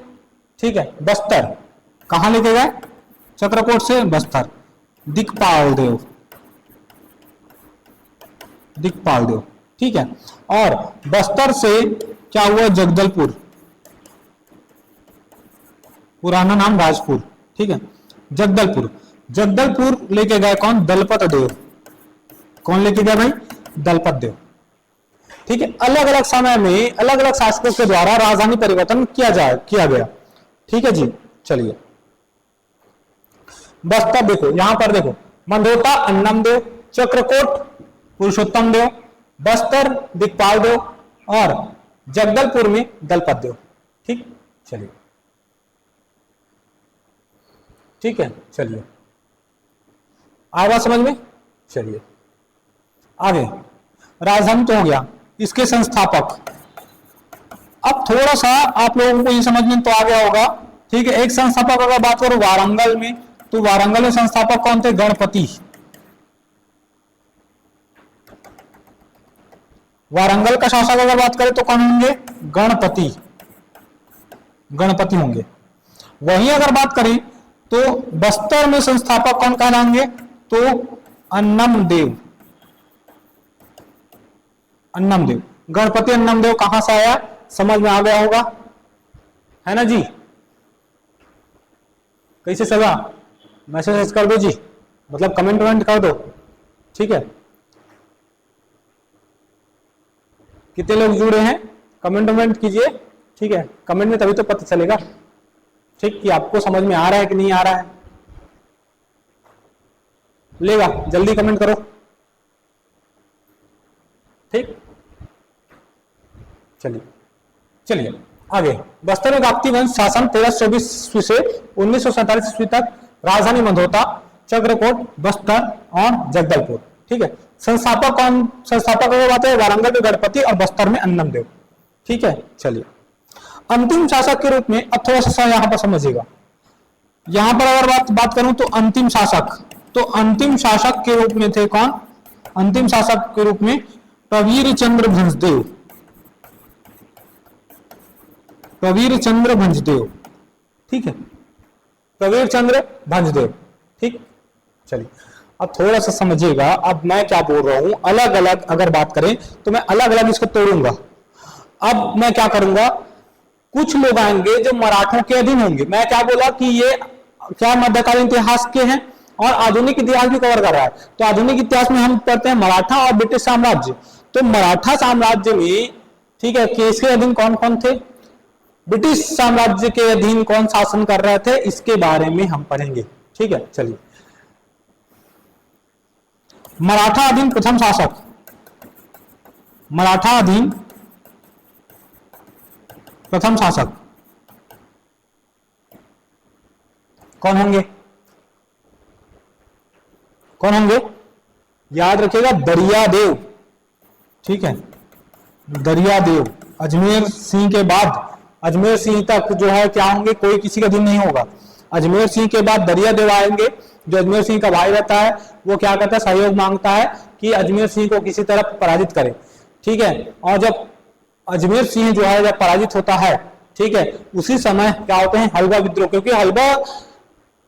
ठीक है, बस्तर। कहां लेके गए? चक्रकोट से बस्तर। दिक्पाल देव। दिक्पाल देव। ठीक है, और बस्तर से क्या हुआ? जगदलपुर। पुराना नाम राजपुर। ठीक है, जगदलपुर। जगदलपुर लेके गए कौन? दलपत देव। कौन लेके गया भाई? दलपत देव। ठीक है, अलग अलग समय में अलग अलग शासकों के द्वारा राजधानी परिवर्तन किया गया। ठीक है जी, चलिए बस्तर देखो, यहां पर देखो, मंदोता अन्नमदेव, चक्रकोट पुरुषोत्तम देव, बस्तर दिक्पाल देव और जगदलपुर में दलपत देव। ठीक, चलिए ठीक है, चलिए आया बात समझ में? चलिए आगे, राजधानी तो हो गया। इसके संस्थापक, अब थोड़ा सा आप लोगों को ये समझ में तो आ गया होगा। ठीक है, एक संस्थापक अगर बात करो वारंगल में, तो वारंगल में संस्थापक कौन थे? गणपति। वारंगल का शासक अगर बात करें तो कौन होंगे? गणपति। गणपति होंगे। वहीं अगर बात करें तो बस्तर में संस्थापक कौन कहलाएंगे? तो अन्नमदेव। अन्नमदेव, गणपति अन्नमदेव कहां से आया? समझ में आ गया होगा, है ना जी? कैसे सगा? मैसेज कर दो जी, मतलब कमेंट कर दो। ठीक है, कितने लोग जुड़े हैं? कमेंट कीजिए। ठीक है, कमेंट में तभी तो पता चलेगा ठीक कि आपको समझ में आ रहा है कि नहीं आ रहा है। लेगा, जल्दी कमेंट करो। ठीक, चलिए आगे। बस्तर में काकतीय वंश शासन 1324 ईस्वी से 1947 ईस्वी तक, राजधानी मंदोता, चक्रकोट, बस्तर और जगदलपुर। ठीक है, संस्थापक कौन? संस्थापक अगर बात है वारंगल में गणपति और बस्तर में अन्नमदेव। ठीक है, चलिए अंतिम शासक के रूप में, अब थोड़ा सा यहां पर समझिएगा। यहां पर अगर बात करूं तो अंतिम शासक, तो अंतिम शासक के रूप में थे कौन? अंतिम शासक के रूप में प्रवीर चंद्र भंजदेव। प्रवीर चंद्र भंजदेव। ठीक है, प्रवीर चंद्र भंजदेव। ठीक, चलिए अब थोड़ा सा समझिएगा। अब मैं क्या बोल रहा हूं, अलग अलग अगर बात करें तो मैं अलग अलग इसको तोड़ूंगा। अब मैं क्या करूंगा, कुछ लोग आएंगे जो मराठों के अधीन होंगे। मैं क्या बोला कि ये क्या मध्यकालीन इतिहास के हैं, और आधुनिक इतिहास भी कवर कर रहा है। तो आधुनिक इतिहास में हम पढ़ते हैं मराठा और ब्रिटिश साम्राज्य। तो मराठा साम्राज्य में, ठीक है, किसके अधीन कौन कौन थे, ब्रिटिश साम्राज्य के अधीन कौन शासन कर रहे थे, इसके बारे में हम पढ़ेंगे। ठीक है, चलिए। मराठा अधीन प्रथम शासक, मराठा अधीन प्रथम शासक कौन होंगे, कौन होंगे, याद रखिएगा, दरियादेव। ठीक है, दरियादेव। अजमेर सिंह के बाद, अजमेर सिंह तक जो है क्या होंगे, कोई किसी का अधीन नहीं होगा। अजमेर सिंह के बाद दरियादेव आएंगे। जो अजमेर सिंह का भाई रहता है वो क्या करता है, सहयोग मांगता है कि अजमेर सिंह को किसी तरह पराजित करे। ठीक है, और जब अजमेर सिंह जो है जब पराजित होता है, ठीक है, उसी समय क्या होते हैं, हलवा विद्रोह, क्योंकि हलवा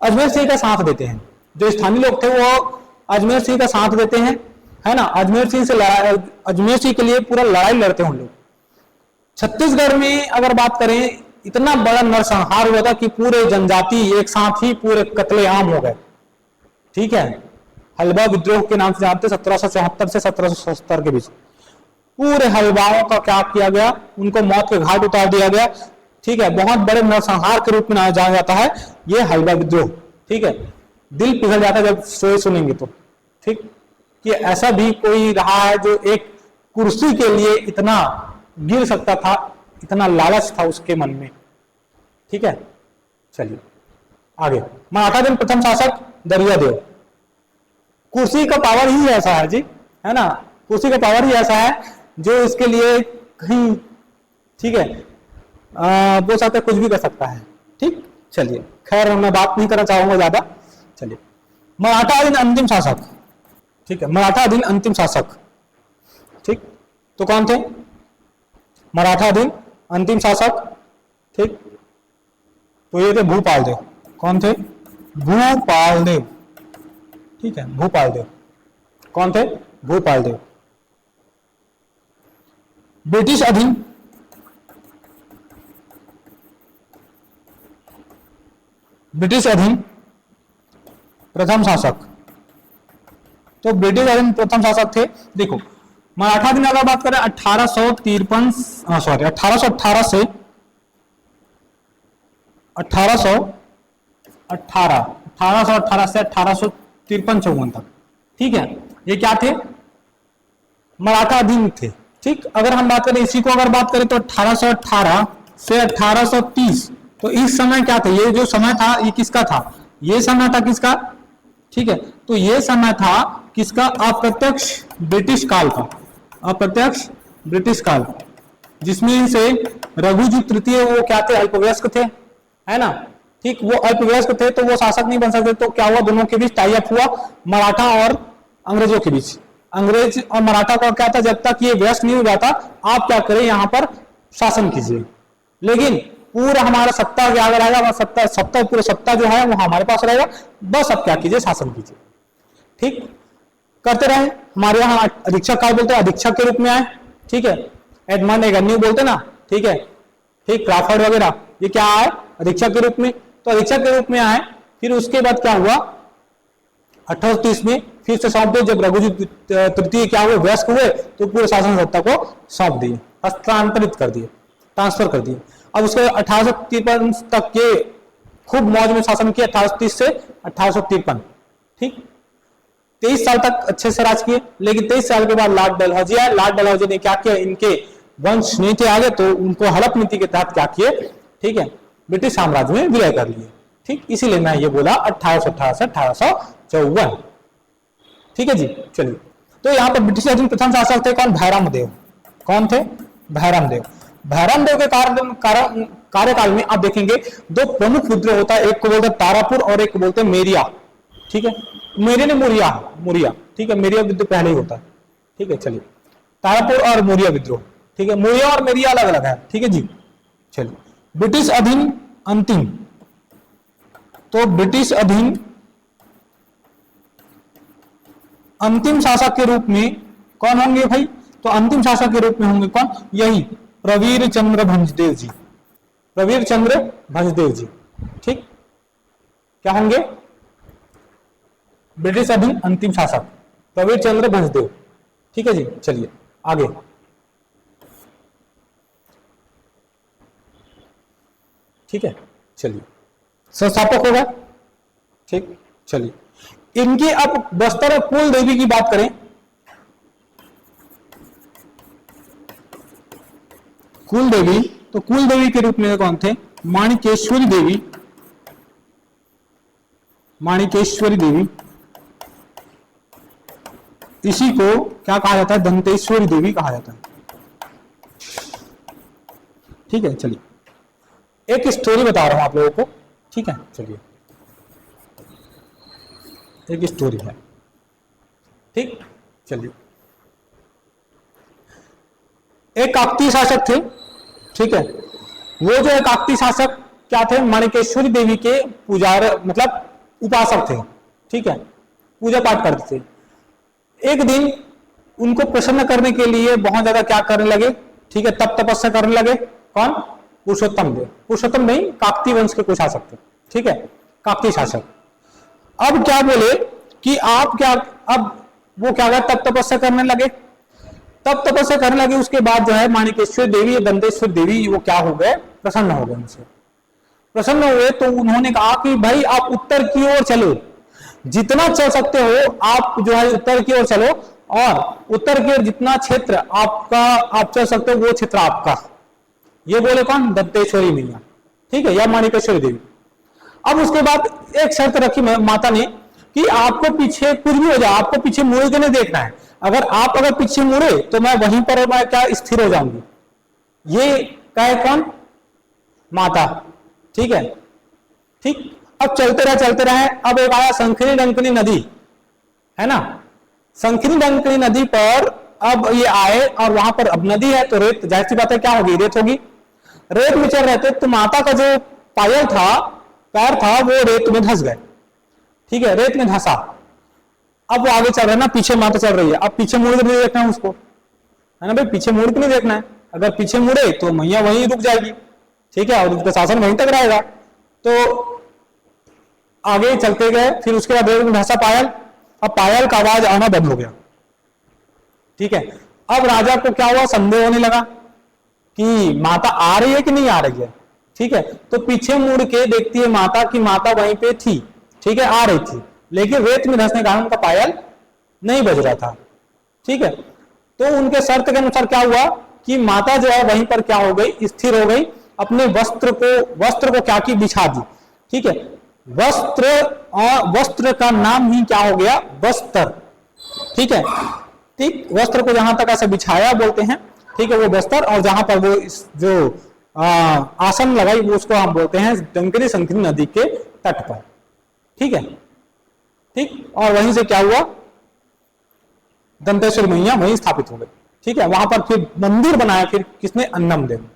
अजमेर सिंह का साथ देते हैं। जो स्थानीय लोग थे वो अजमेर सिंह का साथ देते हैं, है ना। अजमेर सिंह से लड़ाई, अजमेर सिंह के लिए पूरा लड़ाई लड़ते हैं उन लोग। छत्तीसगढ़ में अगर बात करें, इतना बड़ा नरसंहार हुआ था कि पूरे जनजाति एक साथ ही पूरे कत्लेआम हो गए। ठीक है, हलवा विद्रोह के नाम से जानते, 1774 से 1770 के बीच पूरे हलवाओं का क्या किया गया, उनको मौत के घाट उतार दिया गया। ठीक है, बहुत बड़े नरसंहार के रूप में जाना जाता है ये हलवा विद्रोह। ठीक है, दिल पिघल जाता है जब स्टोरी सुनेंगे तो। ठीक, कि ऐसा भी कोई रहा है जो एक कुर्सी के लिए इतना गिर सकता था, इतना लालच था उसके मन में। ठीक है, चलिए आगे। मराठा दिन प्रथम शासक दरियादेव। कुर्सी का पावर ही ऐसा है जी, है ना, कुर्सी का पावर ही ऐसा है जो इसके लिए कहीं, ठीक है, वो चाहते कुछ भी कर सकता है। ठीक, चलिए, खैर मैं बात नहीं करना चाहूंगा ज्यादा। चलिए, मराठा अधीन अंतिम शासक। ठीक है, मराठा अधीन अंतिम शासक। ठीक, तो कौन थे मराठा अधीन अंतिम शासक? ठीक, तो ये थे भूपाल देव। कौन थे? भूपाल देव। ठीक है, भूपाल देव। कौन थे? भूपाल देव। ब्रिटिश अधीन, ब्रिटिश अधीन प्रथम शासक। तो ब्रिटिश अधीन प्रथम शासक थे, देखो मराठा दिन अगर बात करें 1853 सॉरी 1818 से 1818 से 1853-54 तक। ठीक है, ये क्या थे? मराठा अधीन थे। ठीक, अगर हम बात करें इसी को अगर बात करें तो 1818 से 1830, तो इस समय क्या था? ये जो समय था ये किसका था? ये समय था किसका? ठीक है, तो ये समय था किसका? अप्रत्यक्ष ब्रिटिश काल का। अप्रत्यक्ष ब्रिटिश काल, जिसमें से रघुजी तृतीय वो क्या थे? अल्पवयस्क थे, है ना। ठीक, वो अल्पवयस्क थे तो वो शासक नहीं बन सकते। तो क्या हुआ? दोनों के बीच टाई अप हुआ, मराठा और अंग्रेजों के बीच। अंग्रेज और मराठा का क्या था? जब तक ये व्यस्त नहीं हो जाता आप क्या करें, यहाँ पर शासन कीजिए, लेकिन पूरा हमारा सत्ता क्या रहेगा? सत्ता पूरा सत्ता जो है वो हमारे पास रहेगा, बस अब क्या कीजिए, शासन कीजिए। ठीक, करते रहे। हमारे यहाँ अधीक्षक काल बोलते हैं, अधीक्षक के रूप में आए। ठीक है, एडमंड एगन्यू बोलते ना। ठीक है, ठीक, क्राफर्ड वगैरह, ये क्या आए? अधीक्षक के रूप में। तो अधीक्षक के रूप में आए। फिर उसके बाद क्या हुआ? 1830 में फिर से सौंप दिए। जब रघुजी तृतीय क्या हुए? वयस्क हुए, तो पूरे शासन सत्ता को सौंप दिए, हस्तांतरित कर दिए, ट्रांसफर कर दिए। अब उसके 1853 तक के खूब मौज में शासन किया, 1830 से 1853। ठीक, 23 साल तक अच्छे से राज किए। लेकिन 23 साल के बाद लॉर्ड डलहौजी आए। लॉर्ड डलहौजी ने क्या किया? इनके वंश नहीं थे आगे, तो उनको हड़प नीति के तहत क्या किए? ठीक है, ब्रिटिश साम्राज्य में विलय कर लिए। ठीक, इसीलिए मैं ये बोला 1818 से 1854। ठीक है जी, चलिए। तो यहाँ पर ब्रिटिश अधीन प्रथम शासक थे कौन? भैरम देव। कौन थे? भैरम देव। भैरम देव के कार्यकाल में आप देखेंगे दो प्रमुख विद्रोह होता है। एक को बोलते हैं तारापुर और एक को बोलते हैं मेरिया। ठीक है, मेरिया ने मुरिया। ठीक है, मेरिया विद्रोह पहले ही होता है। ठीक है, चलिए, तारापुर और मुरिया विद्रोह। ठीक है, मुरिया और मेरिया अलग अलग है। ठीक है जी, चलिए। ब्रिटिश अधीन अंतिम, तो ब्रिटिश अधीन अंतिम शासक के रूप में कौन होंगे भाई? तो अंतिम शासक के रूप में होंगे कौन? यही प्रवीर चंद्र भंजदेव जी। प्रवीर चंद्र भंजदेव जी। ठीक, क्या होंगे? ब्रिटिश अधीन अंतिम शासक प्रवीर चंद्र भंजदेव। ठीक है जी, चलिए आगे। ठीक है, चलिए संस्थापक होगा। ठीक, चलिए इनकी अब बस्तर कुल देवी की बात करें, कुल देवी, तो कुल देवी के रूप में कौन थे? माणिकेश्वरी देवी, माणिकेश्वरी देवी। इसी को क्या कहा जाता है? दंतेश्वरी देवी कहा जाता है। ठीक है, चलिए एक स्टोरी बता रहा हूं आप लोगों को। ठीक है, चलिए एक स्टोरी है। ठीक, चलिए एक काकतीय शासक थे। ठीक है, वो जो एक काकतीय शासक क्या थे? माणिकेश्वरी देवी के पुजारी, मतलब उपासक थे। ठीक है, पूजा पाठ करते थे। एक दिन उनको प्रसन्न करने के लिए बहुत ज्यादा क्या करने लगे? ठीक है, तप तपस्या करने लगे। कौन? पुरुषोत्तम देव, पुरुषोत्तम नहीं, काकतीय वंश के कोई शासक थे। ठीक है, काकतीय शासक। अब क्या बोले कि आप क्या, अब वो क्या गए? तप तपस्या करने लगे। तब तपस्या करने लगे, उसके बाद जो है माणिकेश्वर देवी, दंतेश्वर देवी, वो क्या हो गए? प्रसन्न हो गए उनसे। प्रसन्न हुए तो उन्होंने कहा कि भाई आप उत्तर की ओर चलो, जितना चल सकते हो आप जो है उत्तर की ओर चलो, और उत्तर की ओर जितना क्षेत्र आपका आप चल सकते हो वो क्षेत्र आपका। ये बोले कौन? दंतेश्वरी मैया। ठीक है, या माणिकेश्वरी देवी। अब उसके बाद एक शर्त रखी माता ने कि आपको पीछे कुछ भी हो जाए, आपको पीछे मुड़ के नहीं देखना है। अगर पीछे मुड़े तो मैं वहीं पर मैं क्या स्थिर हो जाऊंगी। ये कहे कौन? माता। ठीक है, ठीक। अब चलते रहे। अब एक आया संखनी डंकनी नदी, है ना? संखनी डंकनी नदी पर अब ये आए, और वहां पर अब नदी है तो रेत, जाहिर सी बात है क्या होगी? रेत होगी। रेत में चल रहे थे तो माता का जो पायल था, पैर था, वो रेत में धंस गए। ठीक है, रेत में धंसा। अब वो आगे चल रहे हैं ना, पीछे माता चल रही है। अब पीछे मुड़ के नहीं देखना है उसको, है ना भाई? पीछे मुड़ के नहीं देखना है। अगर पीछे मुड़े तो मैया वहीं रुक जाएगी। ठीक है, और उसका शासन वहीं तक रहेगा। तो आगे चलते गए, फिर उसके बाद रेत में धंसा पायल। अब पायल का आवाज आना बंद हो गया। ठीक है, अब राजा को क्या हुआ? संदेह होने लगा कि माता आ रही है कि नहीं आ रही है। ठीक है, तो पीछे मुड़ के देखती है माता की माता वहीं पे थी। ठीक है, आ रही थी, लेकिन रेत में धंसने के कारण उनका पायल नहीं बज रहा था। ठीक है, तो उनके शर्त के अनुसार क्या हुआ कि माता जो है वहीं पर क्या हो गई? स्थिर हो गई। अपने वस्त्र को क्या की? बिछा दी। ठीक है, वस्त्र, और वस्त्र का नाम ही क्या हो गया? बस्तर। ठीक है, ठीक, वस्त्र को जहां तक ऐसे बिछाया बोलते हैं। ठीक है, वो बस्तर, और जहां पर वो जो आसन लगाई वो उसको हम बोलते हैं डंकनी संखनी नदी के तट पर। ठीक है, ठीक, और वहीं से क्या हुआ? दंतेश्वरी मैया वहीं स्थापित हो गई। ठीक है, वहां पर फिर मंदिर बनाया, फिर किसने? अन्नम देव।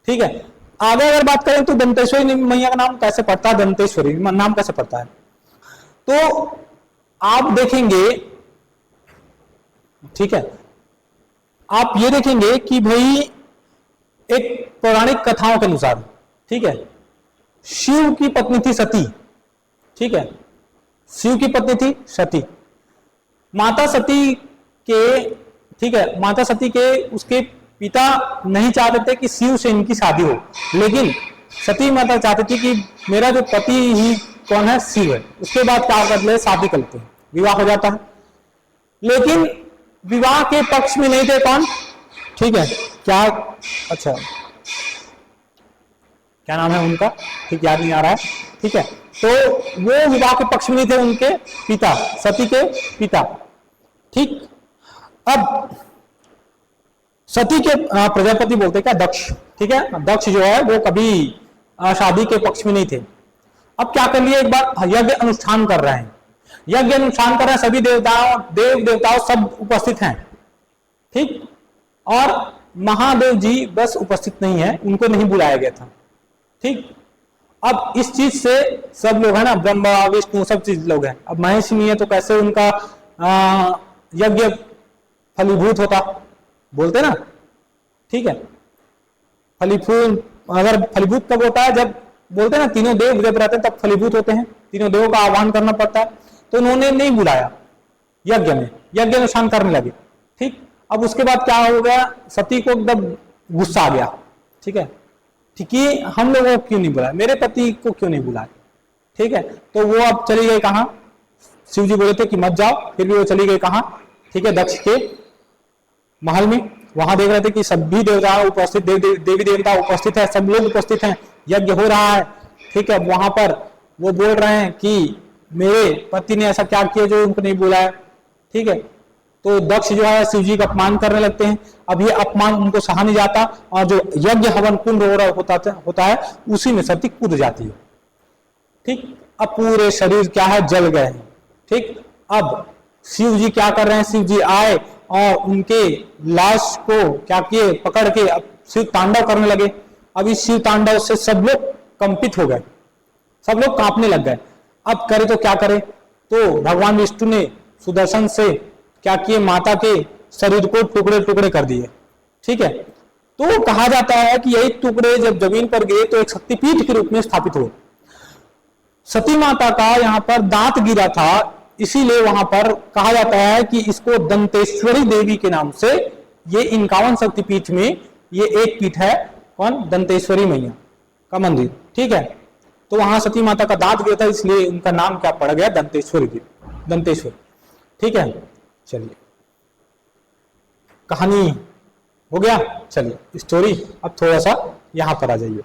ठीक है, आगे अगर बात करें तो दंतेश्वरी मैया का नाम कैसे पड़ता है? दंतेश्वरी नाम कैसे पड़ता है? तो आप देखेंगे, ठीक है, आप ये देखेंगे कि भाई एक पौराणिक कथाओं के अनुसार, ठीक है, शिव की पत्नी थी सती। ठीक है, शिव की पत्नी थी सती। माता सती के, ठीक है, माता सती के उसके पिता नहीं चाहते थे कि शिव से इनकी शादी हो, लेकिन सती माता चाहती थी कि मेरा जो पति ही कौन है? शिव है। उसके बाद क्या कर ले? शादी कर लेते हैं, विवाह हो जाता है। लेकिन विवाह के पक्ष में नहीं थे कौन? ठीक है, क्या, अच्छा क्या नाम है उनका? ठीक, याद नहीं आ रहा है। ठीक है, तो वो विवाह के पक्ष में नहीं थे, उनके पिता, सती के पिता। ठीक, अब सती के प्रजापति बोलते क्या? दक्ष। ठीक है, दक्ष जो है वो कभी शादी के पक्ष में नहीं थे। अब क्या कर लिए? एक बार यज्ञ अनुष्ठान कर रहे हैं, यज्ञ अनुष्ठान कर रहे हैं, सभी देवताओं, देव देवताओं सब उपस्थित हैं। ठीक, और महादेव जी बस उपस्थित नहीं है, उनको नहीं बुलाया गया था। ठीक, अब इस चीज से सब लोग है ना, ब्रह्मा विष्णु सब चीज लोग हैं। अब महेश नहीं है तो कैसे उनका यज्ञ फलीभूत होता? बोलते ना, ठीक है, फलीभूत, अगर फलीभूत कब होता है? जब बोलते हैं ना तीनों देव जब रहते हैं तब फलीभूत होते हैं, तीनों देवों का आह्वान करना पड़ता है। तो उन्होंने नहीं बुलाया यज्ञ में शांत करने लगे। ठीक, अब उसके बाद क्या हो गया, सती को एकदम गुस्सा आ गया। ठीक है, ठीक है, हम लोगों को क्यों नहीं बुलाया, मेरे पति को क्यों नहीं बुलाया। ठीक है, तो वो अब चली गई कहाँ, शिव जी बोले थे कि मत जाओ, फिर भी वो चली गई कहाँ, ठीक है, दक्ष के महल में। वहां देख रहे थे कि सभी देवता उपस्थित, देवी देवता उपस्थित है, सब लोग उपस्थित हैं, यज्ञ हो रहा है। ठीक है, वहां पर वो बोल रहे हैं कि मेरे पति ने ऐसा क्या किया जो उनको नहीं बुलाया। ठीक है, तो दक्ष जो है शिव जी का अपमान करने लगते हैं। अब ये अपमान उनको सहा नहीं जाता, और जो यज्ञ हवन कुंड होता है उसी में सती कूद जाती है। ठीक, अब पूरे शरीर क्या है, जल गए हैं। ठीक, अब शिव जी क्या कर रहे हैं, शिव जी आए और उनके लाश को क्या किए, पकड़ के अब शिव तांडव करने लगे। अब इस शिव तांडव से सब लोग कंपित हो गए, सब लोग कांपने लग गए। अब करे तो क्या करे, तो भगवान विष्णु ने सुदर्शन से क्या किए, माता के शरीर को टुकड़े टुकड़े कर दिए। ठीक है, तो कहा जाता है कि यही टुकड़े जब जमीन पर गिरे तो एक शक्तिपीठ के रूप में स्थापित हुए। सती माता का यहाँ पर दांत गिरा था, इसीलिए वहां पर कहा जाता है कि इसको दंतेश्वरी देवी के नाम से, ये 51 शक्तिपीठ में ये एक पीठ है, कौन, दंतेश्वरी मैया का मंदिर। ठीक है, तो वहां सती माता का दांत गिरा था, इसलिए उनका नाम क्या पड़ गया, दंतेश्वरी देवी, दंतेश्वरी। ठीक है, चलिए कहानी हो गया। चलिए स्टोरी अब थोड़ा सा यहां पर आ जाइए।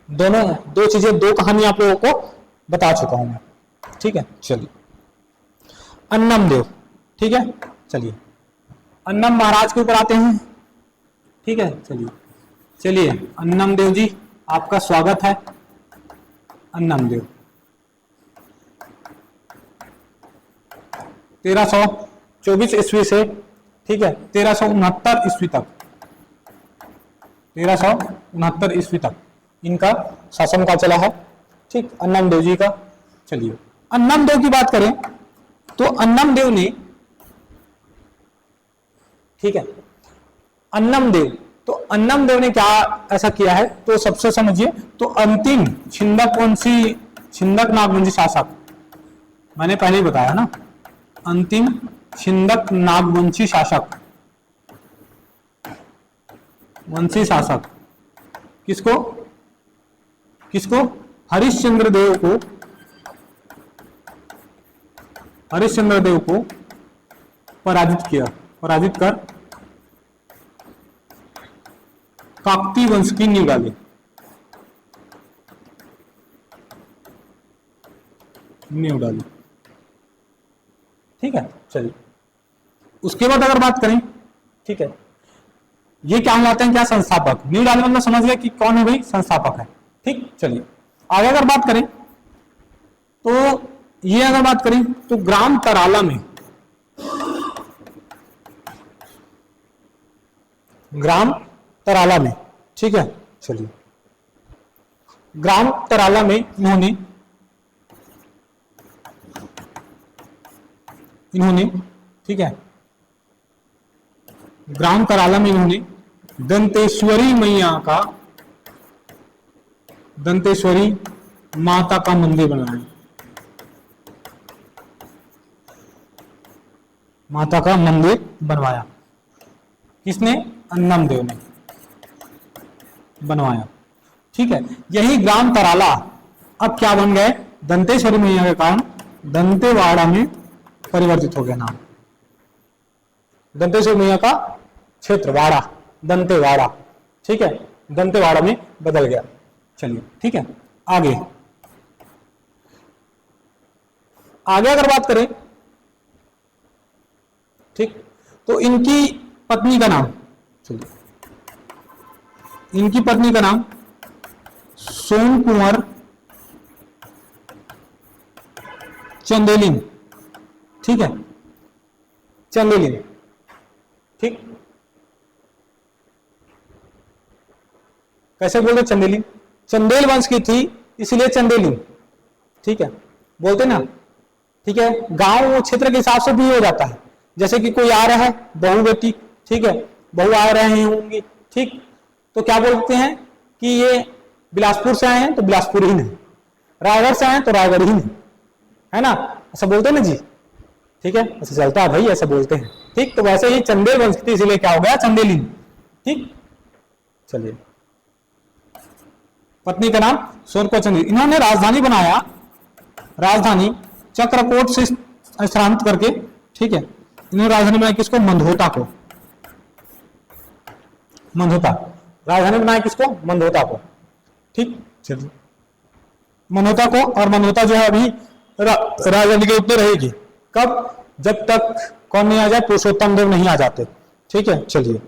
दो चीजें, दो कहानी आप लोगों को बता चुका हूं मैं। ठीक है, चलिए अन्नम देव। ठीक है, चलिए अन्नम महाराज के ऊपर आते हैं। ठीक है, चलिए अन्नम देव जी आपका स्वागत है। अन्नम देव 1324 ईस्वी से, ठीक है, 1369 ईस्वी तक, 1369 ईस्वी तक इनका शासनकाल चला है। ठीक, अन्नम देव जी का। चलिए अन्नम देव की बात करें तो अन्नम देव ने, ठीक है, अन्नम देव ने क्या ऐसा किया है, तो सबसे समझिए, तो अंतिम छिंदक नागवंशी शासक, मैंने पहले ही बताया ना, अंतिम छिंदक नागवंशी शासक, वंशी शासक किसको हरिश्चंद्र देव को पराजित कर काकती वंश की नींव डाली। ठीक है, चलिए उसके बाद अगर बात करें, ठीक है, ये क्या कहलाते हैं, क्या संस्थापक, नींव डालने मतलब समझ गए कि कौन है भाई, संस्थापक है। ठीक, चलिए आगे अगर बात करें तो ये अगर बात करें तो ग्राम तराला में, ठीक है, चलिए ग्राम तराला में इन्होंने, ठीक है, ग्राम तराला में इन्होंने दंतेश्वरी माता का मंदिर बनाया। माता का मंदिर बनवाया किसने, अन्नम देव ने बनवाया। ठीक है, यही ग्राम तराला अब क्या बन गए, दंतेश्वरी मैया के कारण दंतेवाड़ा में परिवर्तित हो गया नाम। दंतेश्वरी मैया का क्षेत्र वाड़ा, दंतेवाड़ा, ठीक है, दंतेवाड़ा में बदल गया। चलिए ठीक है, आगे अगर बात करें, ठीक, तो इनकी पत्नी का नाम, चलिए इनकी पत्नी का नाम सोम कुंवर चंदेलिन, ठीक है, चंदेलिन, ठीक, कैसे बोलते चंदेलिन, चंदेल वंश की थी इसलिए चंदेलिन, ठीक है, बोलते ना, ठीक है, गांव क्षेत्र के हिसाब से भी हो जाता है, जैसे कि कोई आ रहा है बहू बेटी, ठीक है, बहू आ रहे हैं होंगी, ठीक, तो क्या बोलते हैं कि ये बिलासपुर से आए हैं तो बिलासपुर ही नहीं, रायगढ़ से आए हैं तो रायगढ़ ही नहीं, है ना, ऐसा बोलते हैं ना जी, ठीक है, ऐसा चलता है भाई, ऐसा बोलते हैं, ठीक। तो वैसे ही चंदेल वंश थी, इसीलिए क्या हो गया चंदेली, ठीक। चलिए, पत्नी का नाम सोरको चंदेल। इन्होंने राजधानी बनाया, राजधानी चक्रकोट से स्थानांतरित करके, ठीक है। इन्होंने राजधानी बनाई किसको, मंदहोता को, मंदहोता, राजधानी बनाई किसको, मंदहोता को, ठीक। चलिए, मनोता को, और मनोता जो है अभी राजधानी के ऊपर रहेगी, कब, जब तक कौन नहीं आ जाए, पुरुषोत्तम देव नहीं आ जाते, ठीक है। चलिए,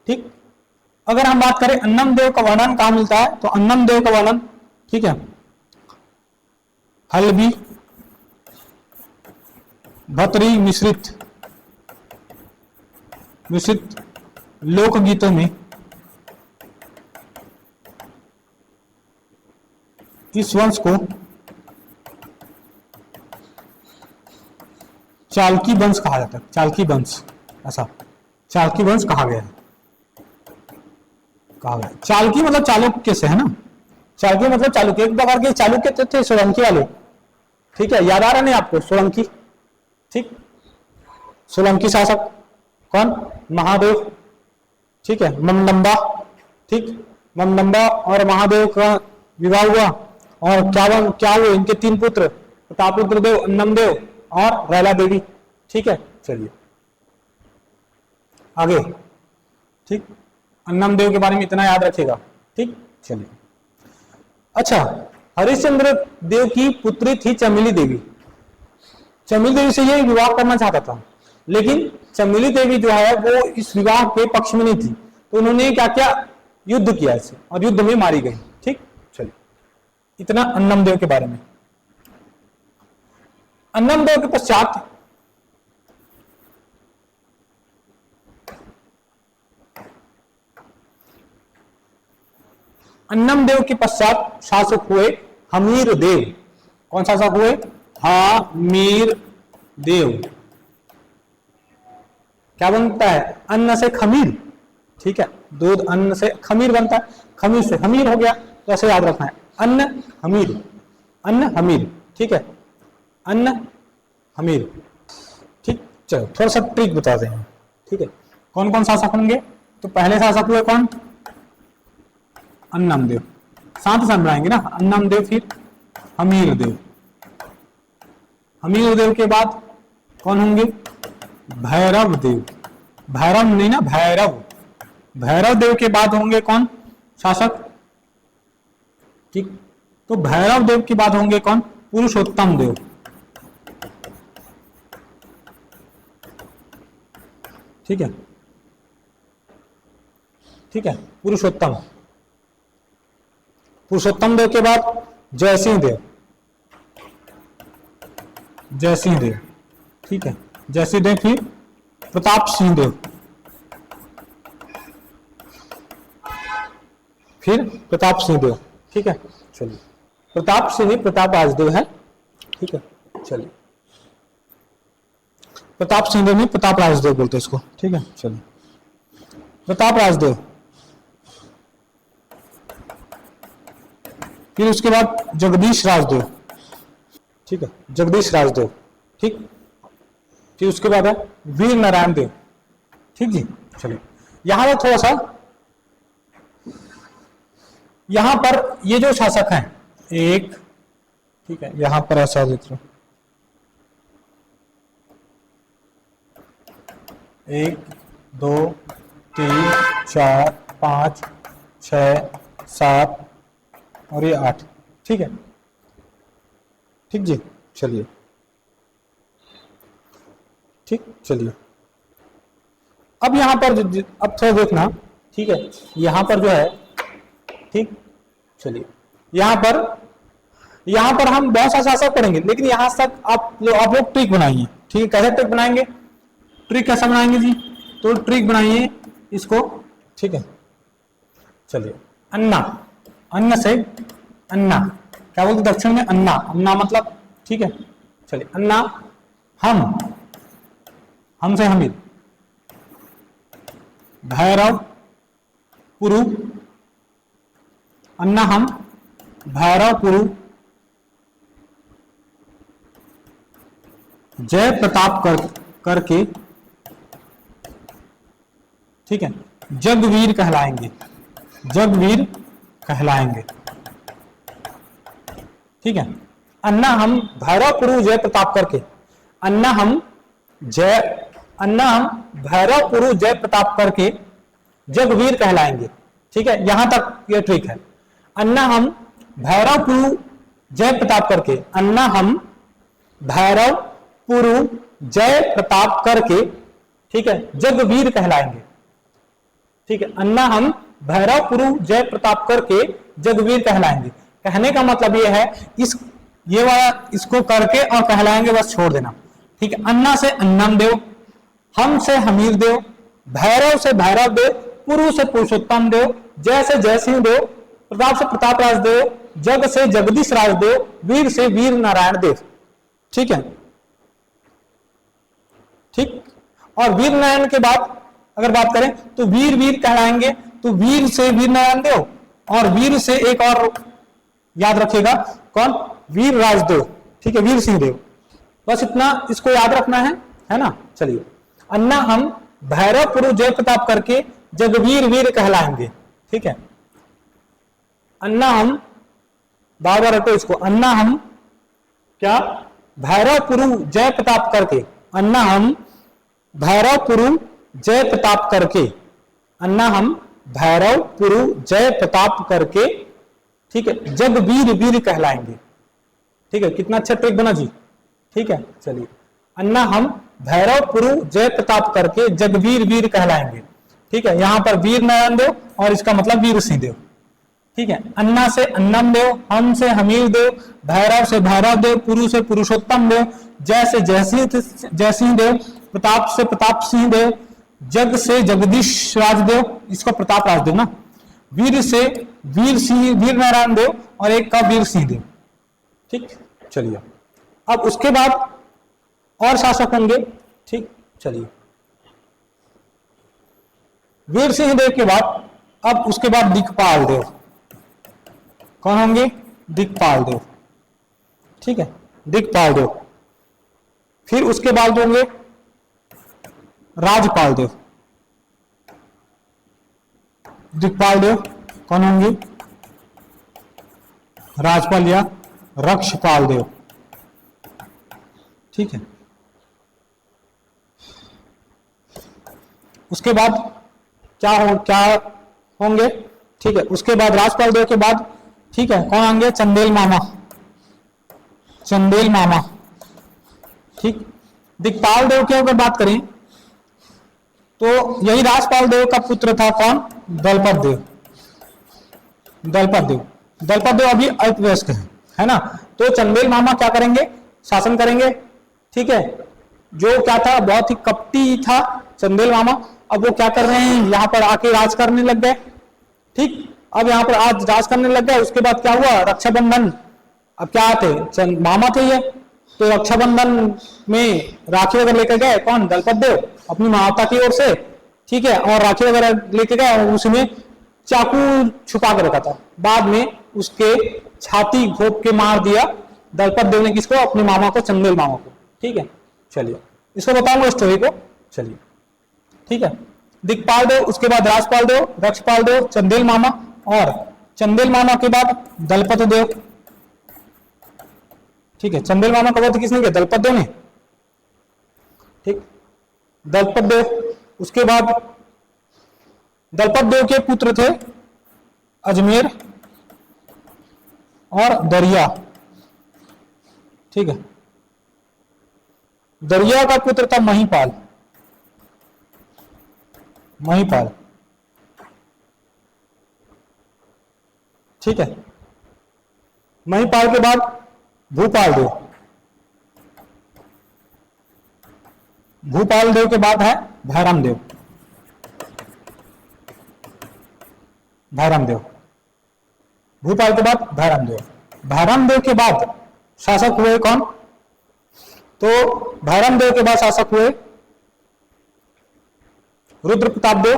ठीक। अगर हम बात करें अन्नम देव का वर्णन कहां मिलता है, तो अन्नम देव का वर्णन, ठीक है, हल्बी भतरी मिश्रित लोकगीतों में इस वंश को चालकी वंश कहा जाता है, चालकी वंश, ऐसा चालकी वंश कहा गया है, कहा गया। चालकी मतलब चालुक्य से है ना, चालकी मतलब चालुक्य, एक प्रकार के चालुक्य थे सोलंकी वाले, ठीक है, याद आ रहा नहीं आपको, सोलंकी, ठीक। सोलंकी शासक कौन, महादेव, ठीक है, ममदम्बा, ठीक। ममदम्बा और महादेव का विवाह हुआ, और क्या हुए इनके 3 पुत्र, प्रतापरुद्र देव, अन्नम देव और रैला देवी, ठीक है। चलिए आगे, ठीक। अन्नम देव के बारे में इतना याद रखिएगा, ठीक। चलिए, अच्छा, हरिश्चंद्र देव की पुत्री थी चमेली देवी। चमेली देवी से ये विवाह करना चाहता था, लेकिन चमेली देवी जो है वो इस विवाह के पक्ष में नहीं थी, तो उन्होंने क्या किया, युद्ध किया इसे, और युद्ध में मारी गई, ठीक। चलिए, इतना अन्नम देव के बारे में। अन्नम देव के पश्चात अन्नम देव के पश्चात शासक हुए हमीर देव। कौन शासक हुए, हमीर देव। क्या बनता है, अन्न से खमीर, ठीक है, दूध अन्न से खमीर बनता है, खमीर से हमीर हो गया, तो ऐसे याद रखना है, अन्न हमीर, अन्न हमीर, ठीक है, अन्न हमीर, ठीक। चलो थोड़ा सा ट्रिक बता दें, ठीक है, कौन कौन शासक होंगे, तो पहले शासक हुए कौन, अन्नम देव, साथ साथ बनाएंगे ना, अन्नम देव, फिर हमीर देव, हमीर देव के बाद कौन होंगे, भैरव देव, भैरव नहीं ना, भैरव, भैरव देव के बाद होंगे कौन शासक, ठीक। तो भैरव देव के बाद होंगे कौन, पुरुषोत्तम देव, ठीक है, ठीक है, पुरुषोत्तम, पुरुषोत्तम देव के बाद जयसिंह देव, जयसिंह देव, ठीक है, जयसिंह देव, फिर प्रताप सिंह देव, फिर प्रताप सिंह देव, ठीक है। चलिए, प्रताप सिंह प्रताप राजदेव है, ठीक है। चलिए, प्रताप सिंह देव नहीं, प्रताप राजदेव बोलते हैं इसको, ठीक है। चलिए, प्रताप राजदेव, फिर उसके बाद जगदीश राजदेव, ठीक है, जगदीश राजदेव, ठीक। फिर उसके बाद है वीर नारायण देव, ठीक जी। चलिए, यहां पर थोड़ा सा, यहां पर ये जो शासक हैं, एक, ठीक है, यहां पर ऐसा देख लो, 1 2 3 4 5 6 7 और ये 8, ठीक है, ठीक जी। चलिए, ठीक। चलिए, अब यहां पर अब थोड़ा देखना, ठीक है, यहां पर जो है, ठीक। चलिए, यहां पर हम बहुत सा शासक पढ़ेंगे, लेकिन यहां तक आप लोग ट्रिक बनाइए, ठीक है। कैसे ट्रिक बनाएंगे, ट्रिक कैसा बनाएंगे जी, तो ट्रिक बनाइए इसको, ठीक है। चलिए, अन्ना, अन्न से अन्ना, क्या बोलते दक्षिण में, अन्ना, अन्ना मतलब, ठीक है। चलिए, अन्ना, हम से हमीर, भैरव पुरु, अन्ना हम, भैरव पुरु, जय प्रताप करके, ठीक है, जगवीर कहलाएंगे, जगवीर कहलाएंगे, ठीक है। अन्ना हम भैरव पुरु जय प्रताप करके, अन्ना हम भैरव पुरु जय प्रताप करके जगवीर कहलाएंगे, ठीक है। यहां तक ये ट्रिक है। अन्ना हम भैरव पुरु जय प्रताप करके, अन्ना हम भैरव पुरु जय प्रताप करके, ठीक है, जगवीर कहलाएंगे, ठीक है। अन्ना हम भैरव पुरु जय प्रताप करके जगवीर कहलाएंगे। कहने का मतलब ये है, ये वाला इसको करके और कहलाएंगे बस छोड़ देना, ठीक है। अन्ना से अन्नम देव, हम से हमीर देव, भैरव से भैरव देव, पुरु से पुरुषोत्तम देव, जय से जय सिंह देव, प्रताप से प्रताप राज देव, जग से जगदीश राज देव, वीर से वीर नारायण देव, ठीक है, ठीक। और वीर नारायण के बाद अगर बात करें तो वीर वीर कहलाएंगे, तो वीर से वीर नारायण देव, और वीर से एक और याद रखिएगा कौन, वीर राजदेव, ठीक है, वीर सिंह देव। बस इतना इसको याद रखना है ना। चलिए, अन्ना हम भैरव पुरु जय प्रताप करके जगवीर वीर कहलाएंगे, ठीक है। अन्ना हम, बार बार रखो इसको, अन्ना हम क्या, भैरव पुरु जय प्रताप करके, अन्ना हम भैरव पुरु जय प्रताप करके, अन्ना हम भैरव पुरु जय प्रताप करके, ठीक है, जगवीर वीर कहलाएंगे, ठीक है। कितना अच्छा ट्रिक बना जी, ठीक है। चलिए, अन्ना हम भैरव पुरु जय प्रताप करके जगवीर वीर कहलाएंगे, ठीक है। यहां पर वीर नारायण देव और इसका मतलब वीर सिंह देव, ठीक है। अन्ना से अन्नम देव, हम से हमीर देव, भैरव से भैरव देव, पुरु से पुरुषोत्तम देव, जय से जय सिंह देव, प्रताप से प्रताप सिंह देव, जग से जगदीश राजदेव, इसको प्रताप राजदेव ना, वीर से वीर सिंह, वीर नारायण देव, और एक का वीर सिंह देव, ठीक। चलिए, अब उसके बाद और शासक होंगे, ठीक। चलिए, वीर सिंह देव के बाद अब उसके बाद दिक्पाल देव, कौन होंगे, दिक्पाल देव, ठीक है, दिक्पाल देव। फिर उसके बाद होंगे राजपाल देव, दिक्पाल देव कौन होंगे, राजपाल या रक्षपाल देव, ठीक है। उसके बाद क्या होंगे, ठीक है। उसके बाद राजपाल देव के बाद, ठीक है, कौन आएंगे, चंदेल मामा, चंदेल मामा, ठीक। दिक्पाल देव की अगर बात करें तो यही राजपाल देव का पुत्र था कौन, दलपत देव, दलपत देव। दलपत देव अभी अल्पवयस्क है ना। तो चंदेल मामा क्या करेंगे, शासन करेंगे, ठीक है। जो क्या था, बहुत ही कपटी था चंदेल मामा, अब वो क्या कर रहे हैं, यहाँ पर आके राज करने लग गए, ठीक। अब यहाँ पर आज राज करने लग गए। उसके बाद क्या हुआ, रक्षाबंधन, अब क्या थे, मामा थे ये, तो रक्षाबंधन में राखी वगैरह लेकर गए कौन, दलपत देव अपनी माता की ओर से, ठीक है, और राखी वगैरह लेके गए और उसमें चाकू छुपा कर रखा था। बाद में उसके छाती घोप के मार दिया दलपत देव ने, किसको, अपने मामा को, चंदेल मामा को, ठीक है। चलिए, इसको बताऊंगा स्टोरी को, चलिए, ठीक है। दिक्पाल देव, उसके बाद राजपाल देव, रक्षपाल देव, चंदेल मामा, और चंदेल मामा के बाद दलपत देव, ठीक है। चंदेल मामा का वध किसने किया, दलपत देव ने, ठीक, दलपत देव। उसके बाद दलपत देव के पुत्र थे अजमेर और दरिया, ठीक है। दरिया का पुत्र था महीपाल, महीपाल, ठीक है। महीपाल के बाद भूपाल देव, भूपाल देव के बाद है भैरम देव, भैरम देव, भूपाल के बाद भैरम देव। भैरम देव के बाद शासक हुए कौन, तो भैरम देव के बाद शासक हुए रुद्र प्रताप देव,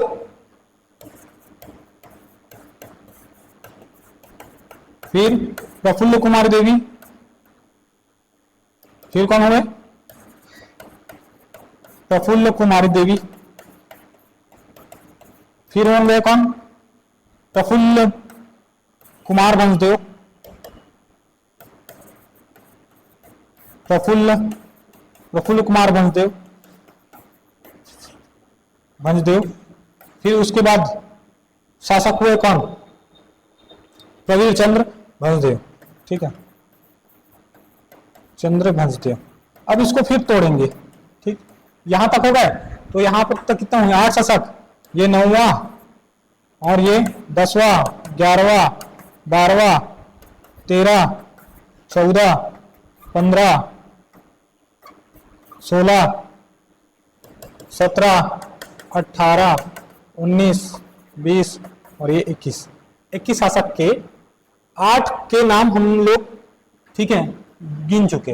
फिर प्रफुल्ल कुमार देवी, फिर कौन हुए, प्रफुल्ल कुमारी देवी। फिर होंगे कौन? प्रफुल्ल कुमार वंशदेव, प्रफुल्ल कुमार वंशदेव। फिर उसके बाद शासक हुए कौन? प्रवीर चंद्र वंशदेव। ठीक है, चंद्र वंशदेव। अब इसको फिर तोड़ेंगे। ठीक, यहां तक हो गए। तो यहां पर तक कितना हुआ? 8 शासक, ये 9वां और ये 10वां, 11वां, 12वां, 13, 14, 15, 16, 17, 18, 19, 20 और ये 21 शासक के 8 के नाम हम लोग, ठीक है, गिन चुके।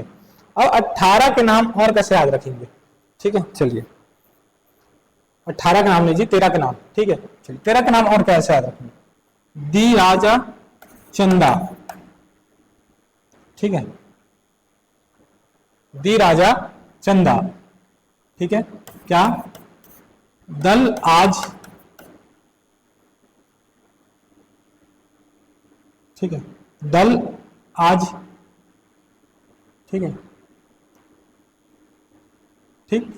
अब 18 के नाम और कैसे याद रखेंगे? ठीक है, चलिए 18 का नाम लीजिए, 13 का नाम। ठीक है, चलिए 13 का नाम और कैसे याद रखेंगे? दी राजा चंदा। ठीक है, दी राजा चंदा। ठीक है, क्या? दल आज। ठीक है, दल आज। ठीक है, ठीक,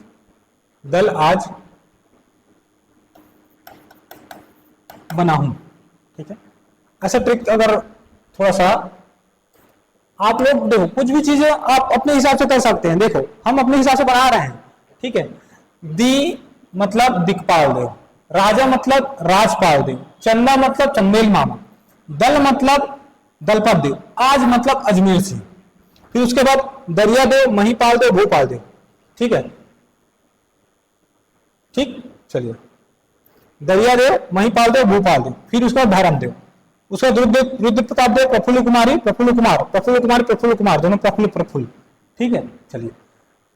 दल आज बना हूं। ठीक है, ऐसा ट्रिक अगर थोड़ा सा आप लोग देखो, कुछ भी चीजें आप अपने हिसाब से कर सकते हैं। देखो हम अपने हिसाब से बना रहे हैं। ठीक है, दी मतलब दिक्पाल देव, राजा मतलब राजपाल देव, चंदा मतलब चंदेल मामा, दल मतलब दलपत देव, आज मतलब अजमेर सिंह। फिर उसके बाद दरिया देव, महिपाल देव, भोपाल देव। ठीक है, ठीक, चलिए दरिया देव, महिपाल देव, भोपाल देव। फिर उसके बाद धर्म देव, उसका रुद्र प्रताप देव, प्रफुल्ल कुमारी, प्रफुल्ल कुमार, दोनों प्रफुल्ल। ठीक है, चलिए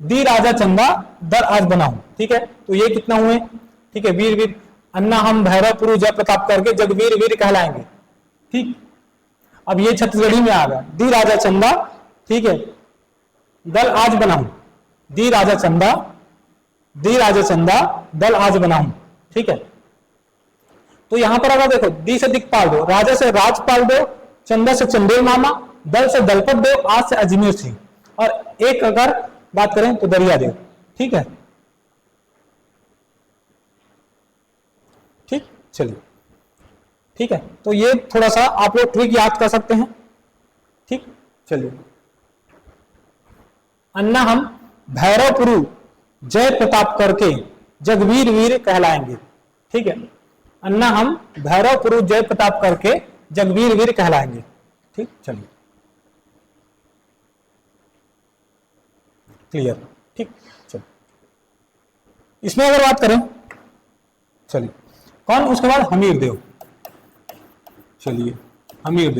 दी राजा चंदा, दर आज बना हूं। ठीक है, तो ये कितना हुए? ठीक है, वीर वीर अन्ना हम भैरवपुरु जय प्रताप करके जगवीर वीर कहलाएंगे। ठीक, अब ये छत्तीसगढ़ी में आ गया। दी राजा चंदा, ठीक है, दल आज बना हूं। दी राजा चंदा, दल आज बना हूं। ठीक है, तो यहां पर अगर देखो, दी से दिक्पाल दो, राजा से राजपाल दो, चंदा से चंदेल मामा, दल से दलपत देव, आज से अजमेर सिंह, और एक अगर बात करें तो दरिया देव। ठीक है, ठीक, चलिए ठीक है, तो ये थोड़ा सा आप लोग ट्रिक याद कर सकते हैं। ठीक, चलिए अन्ना हम भैरवपुरु जय प्रताप करके जगवीर वीर कहलाएंगे। ठीक है, अन्ना हम भैरवपुरु जय प्रताप करके जगवीर वीर कहलाएंगे। ठीक, चलिए क्लियर। ठीक, चलिए इसमें अगर बात करें, चलिए कौन? उसके बाद हमीर देव। चलिए हमीर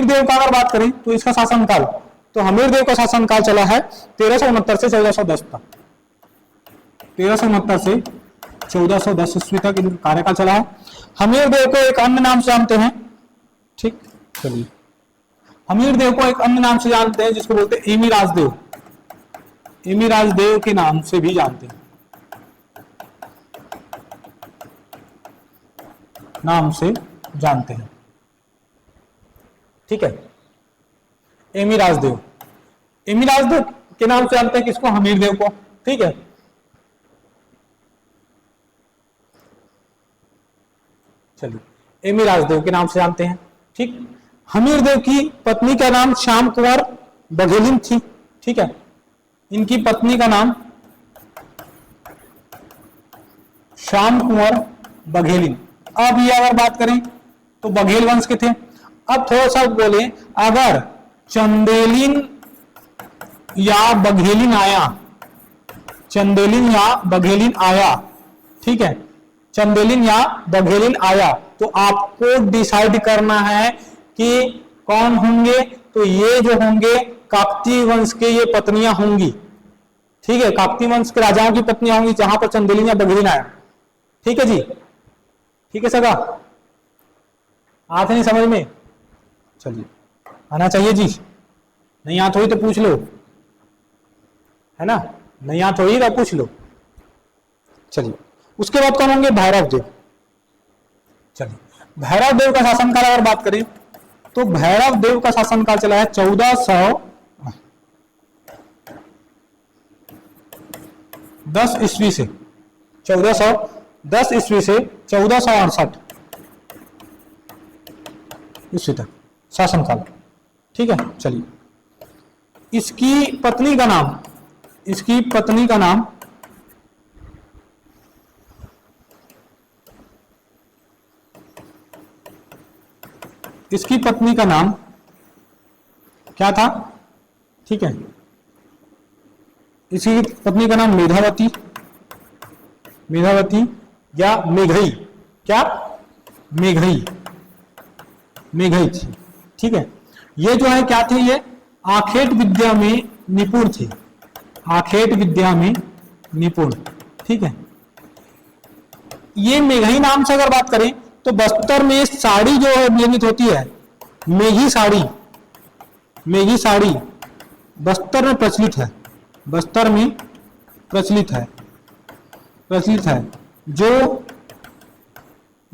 देव का अगर बात करें तो इसका शासनकाल, तो हमीर देव का शासनकाल चला है 1369 से 1410 तक। 1369 से 1410 ईस्वी तक इनका कार्यकाल चला है। हमीर देव को एक अन्य नाम से जानते हैं। ठीक, चलिए हमीर देव को एक अन्य नाम से जानते हैं जिसको बोलते हैं एमी राजदेव। एमी राजदेव के नाम से भी जानते हैं, नाम से जानते हैं। ठीक है, एमी राजदेव के नाम से जानते हैं किसको? हमीर देव को। ठीक है, चलिए एमी राजदेव के नाम से जानते हैं। ठीक, हमीर देव की पत्नी का नाम श्याम कुंवर बघेलिन थी। ठीक है, इनकी पत्नी का नाम श्याम कुंवर बघेलिन। अब ये अगर बात करें तो बघेल वंश के थे। अब थोड़ा सा बोले, अगर चंदेलिन या बघेलिन आया, चंदेलिन या बघेलिन आया, ठीक है, चंदेलिन या बघेलिन आया, तो आपको डिसाइड करना है कि कौन होंगे। तो ये जो होंगे काकतीय वंश के ये पत्नियां होंगी। ठीक है, काकतीय वंश के राजाओं की पत्नियां होंगी जहां पर चंदेलिन या बघेलिन आया। ठीक है जी, ठीक है सगा, आते नहीं समझ में? चलिए आना चाहिए जी, नहीं आत हुई तो पूछ लो, है ना, नहीं आत हुई तो पूछ लो। चलिए, उसके बाद कौन होंगे? भैरव देव। चलिए, भैरव देव का शासनकाल अगर बात करें तो भैरव देव का शासनकाल चला है 1410 ईस्वी से 1410 ईस्वी से 1468 ईस्वी तक शासनकाल। ठीक है, चलिए, इसकी पत्नी का नाम इसकी पत्नी का नाम क्या था? ठीक है, इसकी पत्नी का नाम मेधावती या मेघई, क्या? मेघई थी। ठीक है, ये जो है क्या थे? ये आखेट विद्या में निपुण थे, आखेट विद्या में निपुण। ठीक है, ये मेघई नाम से अगर बात करें तो बस्तर में साड़ी जो है निर्मित होती है, मेघी साड़ी बस्तर में प्रचलित है, जो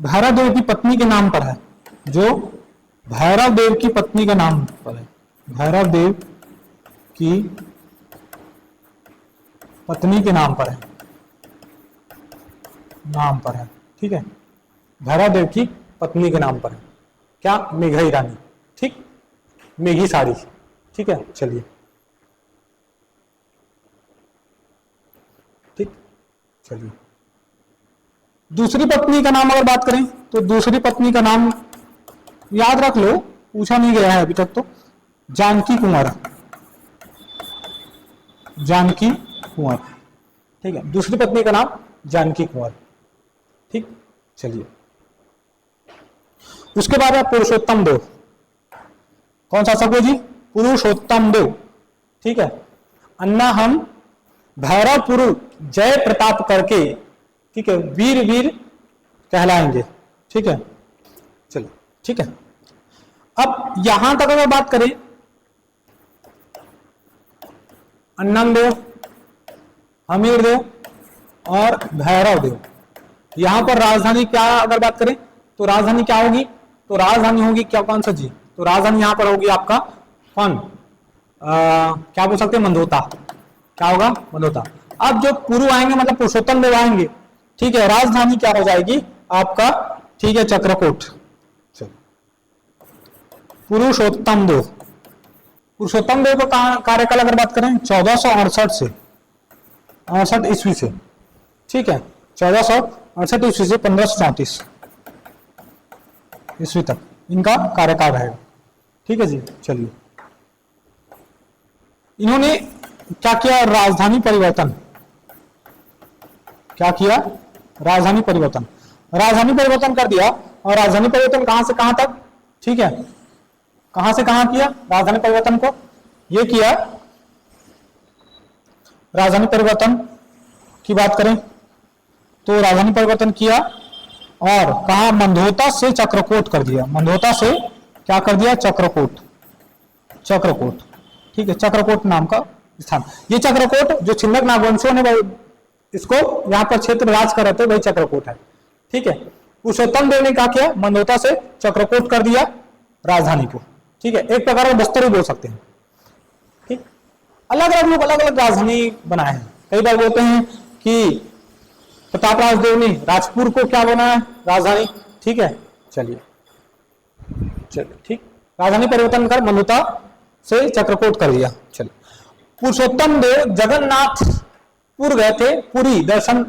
भैरव देव की पत्नी के नाम पर है, भैरव देव की पत्नी के नाम पर है, भैरव देव की पत्नी के नाम पर है। ठीक है, भैरव देव की पत्नी के नाम पर है, क्या? मेघई रानी। ठीक, मेघी साड़ी। ठीक है, चलिए, ठीक, चलिए, दूसरी पत्नी का नाम अगर बात करें तो दूसरी पत्नी का नाम याद रख लो, पूछा नहीं गया है अभी तक तो, जानकी कुंवर। ठीक है, दूसरी पत्नी का नाम जानकी कुंवर। ठीक, चलिए, उसके बाद है पुरुषोत्तम देव। कौन सा शासक है जी? पुरुषोत्तम देव। ठीक है, अन्ना हम भैरवपुर जय प्रताप करके, ठीक है, वीर कहलाएंगे। ठीक है, चलिए, ठीक है, अब यहां तक अगर बात करें अन्नम देव, हमीर देव और भैरव देव, यहां पर राजधानी क्या अगर बात करें तो राजधानी क्या होगी? तो राजधानी होगी क्या? कौन सा जी? तो राजधानी यहां पर होगी आपका कौन? क्या बोल सकते हैं? मंदोता। क्या होगा? मंदोता। अब जो पुरु आएंगे मतलब पुरुषोत्तम देव आएंगे, ठीक है, राजधानी क्या हो जाएगी आपका? ठीक है, चक्रकोट। पुरुषोत्तम देव का कार्यकाल अगर बात करें 1468 से 68 ईस्वी से, ठीक है, 1468 ईस्वी से 1534 ईस्वी तक इनका कार्यकाल रहेगा। ठीक है जी, चलिए, इन्होंने क्या किया? राजधानी परिवर्तन। क्या किया? राजधानी परिवर्तन कर दिया। और राजधानी परिवर्तन कहां से कहां तक? ठीक है, कहां से कहां किया राजधानी परिवर्तन को? ये किया राजधानी परिवर्तन की बात करें तो राजधानी परिवर्तन किया और कहा? मंदोता से चक्रकोट कर दिया। मंदोता से क्या कर दिया? चक्रकोट। ठीक है, चक्रकोट नाम का स्थान। ये चक्रकोट जो छिन्नक नागवंशियों ने इसको यहाँ पर क्षेत्र राज कर रहे थे, वही चक्रकोट है। ठीक है, पुरुषोत्तम देव ने क्या किया? मंदोता से चक्रकोट कर दिया राजधानी को। ठीक है, एक प्रकार का बस्तर भी बोल सकते हैं। ठीक, अलग अलग लोग अलग अलग राजधानी बनाए हैं। कई बार बोलते हैं कि प्रताप राजदेव ने राजपुर को क्या बनाया? राजधानी। ठीक है, चलिए, ठीक, राजधानी परिवर्तन कर मंदोता से चक्रकोट कर दिया। चलिए, पुरुषोत्तम देव जगन्नाथपुर गए थे, पुरी दर्शन,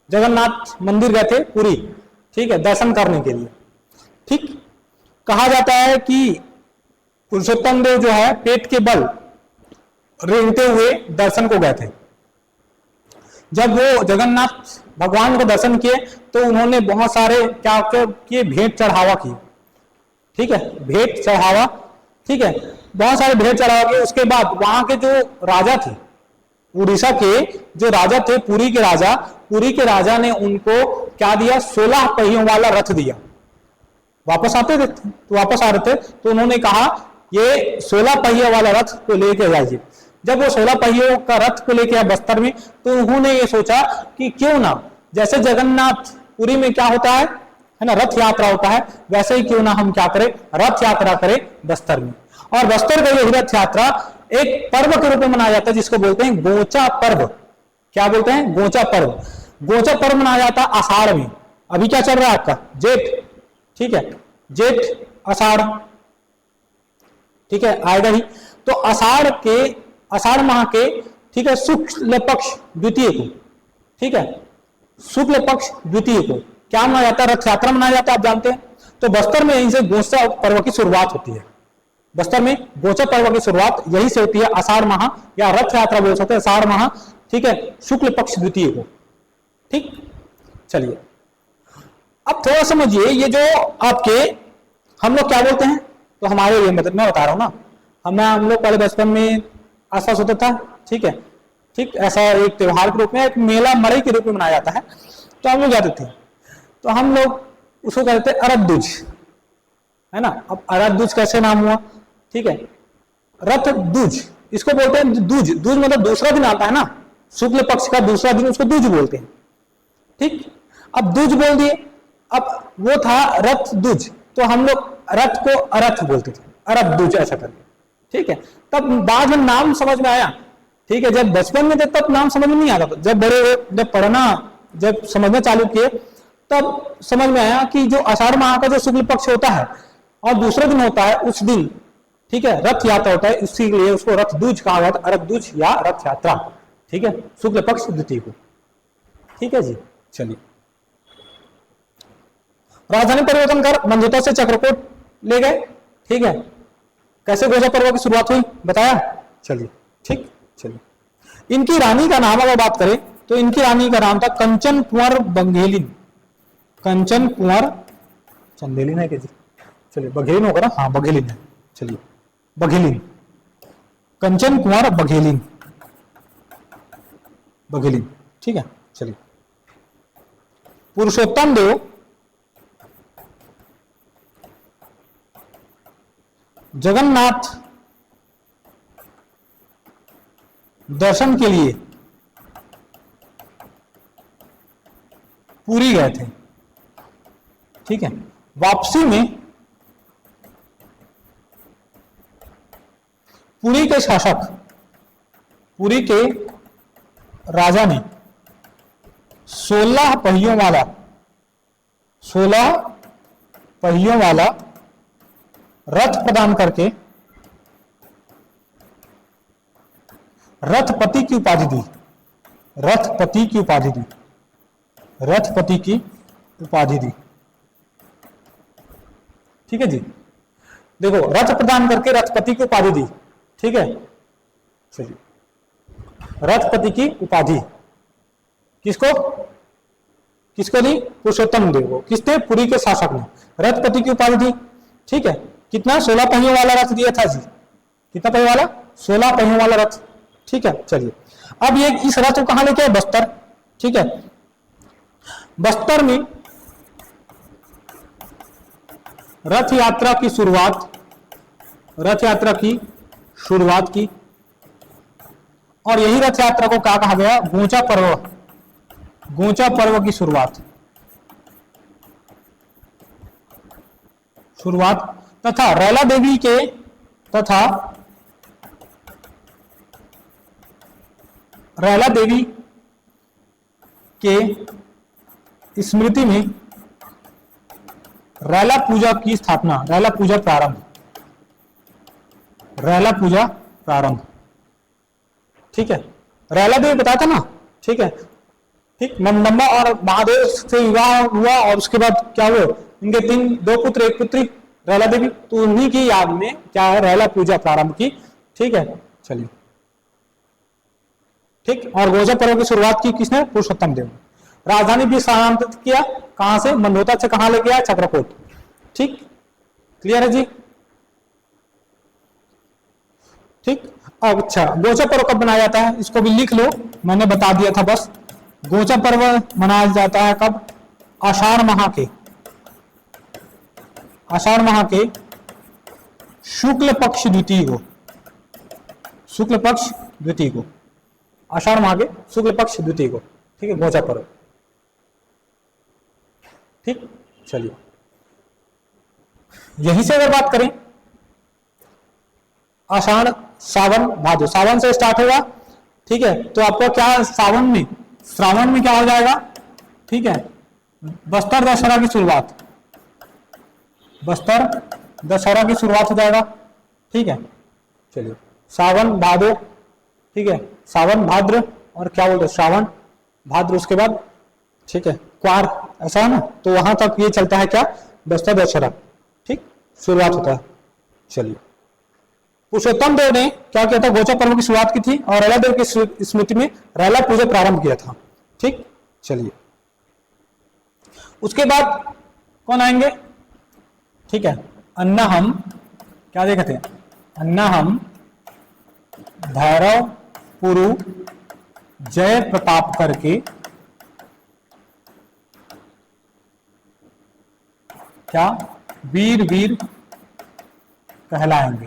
जगन्नाथ मंदिर गए थे पुरी, ठीक है, दर्शन करने के लिए। ठीक, कहा जाता है कि पुरुषोत्तम देव जो है पेट के बल रेंगते हुए दर्शन को गए थे। जब वो जगन्नाथ भगवान को दर्शन किए तो उन्होंने बहुत सारे क्या किए? भेंट चढ़ावा किए। ठीक है, भेंट चढ़ावा, ठीक है, बहुत सारे भेंट चढ़ावा किए। उसके बाद वहां के जो राजा थे, उड़ीसा के जो राजा थे, पुरी के राजा ने उनको क्या दिया? 16 पहियों वाला रथ दिया। वापस आ रहे थे तो उन्होंने कहा ये 16 पहियों वाला रथ को लेके जाइए। जब वो 16 पहियों का रथ को लेके आए बस्तर में तो उन्होंने ये सोचा कि क्यों ना जैसे जगन्नाथ पुरी में क्या होता है ना, रथ यात्रा होता है, वैसे ही क्यों ना हम क्या करें, रथ यात्रा करें बस्तर में। और बस्तर का यही रथ यात्रा एक पर्व के रूप में मनाया जाता है जिसको बोलते हैं गोचा पर्व। क्या बोलते हैं? गोचा पर्व। गोचा पर्व मनाया जाता है आषाढ़ में। अभी क्या चल रहा है आपका? जेठ, ठीक है, जेठ आषाढ़, ठीक है, आएगा ही। तो आषाढ़ माह के, ठीक है, शुक्ल पक्ष द्वितीय को, ठीक है, शुक्ल पक्ष द्वितीय को क्या मनाया जाता है? रथ यात्रा मनाया जाता है, आप जानते हैं। तो बस्तर में यहीं से गोचा पर्व की शुरुआत होती है। बस्तर में गोचा पर्व की शुरुआत यही से होती है, आषाढ़ माह, या रथ यात्रा बोल सकते हैं आषाढ़ माह, ठीक है, शुक्ल पक्ष द्वितीय को। ठीक, चलिए अब थोड़ा समझिए, ये जो आपके हम लोग क्या बोलते हैं, तो हमारे ये मतलब मैं बता रहा हूं ना, हम लोग पहले बचपन में आसपास होता था, ठीक है, ठीक, ऐसा एक त्योहार के रूप में, एक मेला मड़ई के रूप में मनाया जाता है, तो हम लोग जाते थे, तो हम लोग उसको कहते थे अरब दूज, है ना। अब अरब दूज कैसे नाम हुआ? ठीक है, रथ दूज इसको बोलते हैं। दूज, दूज मतलब दूसरा दिन आता है ना, शुक्ल पक्ष का दूसरा दिन, उसको दूज बोलते हैं। ठीक, अब दूज बोल दिए, अब वो था रथ दूज, तो हम लोग रथ को अरथ बोलते थे, अरब दूज ऐसा करके, ठीक है। तब बाद में नाम समझ में आया, ठीक है, जब बचपन में थे तब नाम समझ में नहीं आता था, जब बड़े हुए, जब पढ़ना, जब समझना चालू किए, तब समझ में आया कि जो आषाढ़ माह का जो शुक्ल पक्ष होता है और दूसरा दिन होता है, उस दिन, ठीक है, रथ यात्रा होता है, इसीलिए उसको रथ दूज कहा जाता है, अरब दूज या रथ यात्रा, ठीक है, शुक्ल पक्ष द्वितीय को। ठीक है जी, चलिए। राजधानी परिवर्तन कर मंझौता से चक्रकोट ले गए, ठीक है। कैसे गोचा पर्व की शुरुआत हुई बताया, चलिए, ठीक, चलिए। इनकी रानी का नाम अगर बात करें तो इनकी रानी का नाम था कंचन कुंवर बघेलिन। कंचन कुंवर चंदेलिन है क्या जी? चलिए, बघेलिन होगा ना, हाँ बघेलिन है, चलिए, बघेलिन, कंचन कुंवर बघेलिन, बघेलिन, ठीक है, चलिए। पुरुषोत्तम देव जगन्नाथ दर्शन के लिए पुरी गए थे, ठीक है। वापसी में पुरी के शासक, पुरी के राजा ने 16 पहियों वाला रथ प्रदान करके रथपति की उपाधि दी, रथपति की उपाधि दी, रथपति की उपाधि दी, ठीक है जी। देखो, रथ प्रदान करके रथपति की उपाधि दी, ठीक है, चलिए। रथपति की उपाधि किसको, किसको दी? पुरुषोत्तम देव को। किसने? पुरी के शासक ने रथपति की उपाधि दी, ठीक है। कितना? 16 पहियों वाला रथ दिया था जी। कितना पहियों वाला? 16 पहियों वाला रथ, ठीक है, चलिए। अब ये इस रथ को कहां लेके आए? बस्तर, ठीक है। बस्तर में रथ यात्रा की शुरुआत की, और यही रथ यात्रा को क्या कहा गया? गोचा पर्व, गोचा पर्व की शुरुआत तथा रैला देवी के स्मृति में रैला पूजा की स्थापना, रैला पूजा प्रारंभ, ठीक है। रैला देवी बताया था ना, ठीक है, ठीक। नंदम्बा और महादेव से विवाह हुआ और उसके बाद क्या हुआ? इनके 2 पुत्र 1 पुत्री रैला देवी, तो उन्हीं की याद में क्या है? रैला पूजा प्रारंभ की, ठीक है, चलिए, ठीक। और गोचा पर्व की शुरुआत की किसने? पुरुषोत्तम देव। राजधानी भी स्थानांतरित किया, कहां से? मंडोता से कहां लेके आया? चक्रकोट, ठीक, क्लियर है जी, ठीक। अच्छा, गोचा पर्व कब मनाया जाता है? इसको भी लिख लो, मैंने बता दिया था बस। गोचा पर्व मनाया जाता है कब? आषाढ़ माह के शुक्ल पक्ष द्वितीय को, शुक्ल पक्ष द्वितीय को, आषाढ़ माह के शुक्ल पक्ष द्वितीय को, ठीक है, गोचा पर्व। ठीक, चलिए यहीं से अगर बात करें, आषाढ़ सावन भादो, सावन से स्टार्ट होगा, ठीक है, तो आपको क्या सावन में, श्रावण में क्या हो जाएगा, ठीक है, बस्तर दशहरा की शुरुआत, बस्तर दशहरा की शुरुआत हो जाएगा, ठीक है। चलिए सावन भादो, ठीक है, सावन भाद्र और क्या बोलते हैं श्रावण भाद्र, उसके बाद ठीक है क्वार, ऐसा है ना, तो वहां तक ये चलता है क्या, बस्तर दशहरा, ठीक, शुरुआत होता है। चलिए पुरुषोत्तम देव ने क्या किया था, गोचा पर्व की शुरुआत की थी और रैला देव की स्मृति में रैला पूजा प्रारंभ किया था, ठीक। चलिए उसके बाद कौन आएंगे, ठीक है, अन्ना हम क्या देखते हैं, अन्ना हम भैरव पुरु जय प्रताप करके क्या वीर वीर कहलाएंगे,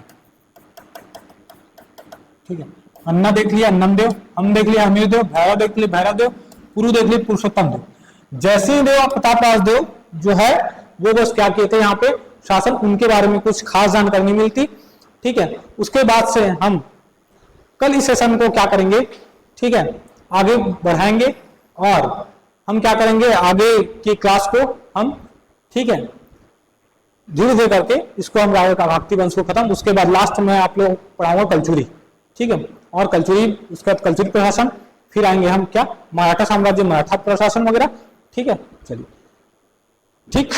ठीक है। अन्ना देख लिया अन्नम देव, हम देख लिया हमीर देव, भैरव देख लिया भैरव देव, पुरु देख लिया पुरुषोत्तम देव, जयसिंह देव और प्रताप राज देव जो है वो बस क्या किए थे यहाँ पे शासन, उनके बारे में कुछ खास जानकारी नहीं मिलती, ठीक है। उसके बाद से हम कल इस सेशन को क्या करेंगे, ठीक है, आगे बढ़ाएंगे और हम क्या करेंगे आगे की क्लास को हम, ठीक है, धीरे धीरे करके इसको हम रावण का भक्ति वंश को खत्म, उसके बाद लास्ट में आप लोग पढ़ाऊंगा कलचुरी, ठीक है, और कलचुरी उसके बाद कलचुरी प्रशासन, फिर आएंगे हम क्या मराठा साम्राज्य मराठा प्रशासन वगैरह, ठीक है। चलिए ठीक,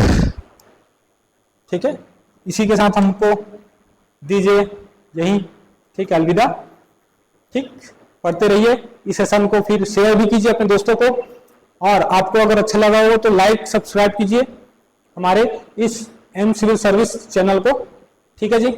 ठीक है, इसी के साथ हमको दीजिए यही, ठीक है, अलविदा, ठीक, पढ़ते रहिए इस सेशन को, फिर शेयर भी कीजिए अपने दोस्तों को, और आपको अगर अच्छा लगा हो तो लाइक सब्सक्राइब कीजिए हमारे इस एम सिविल सर्विस चैनल को, ठीक है जी।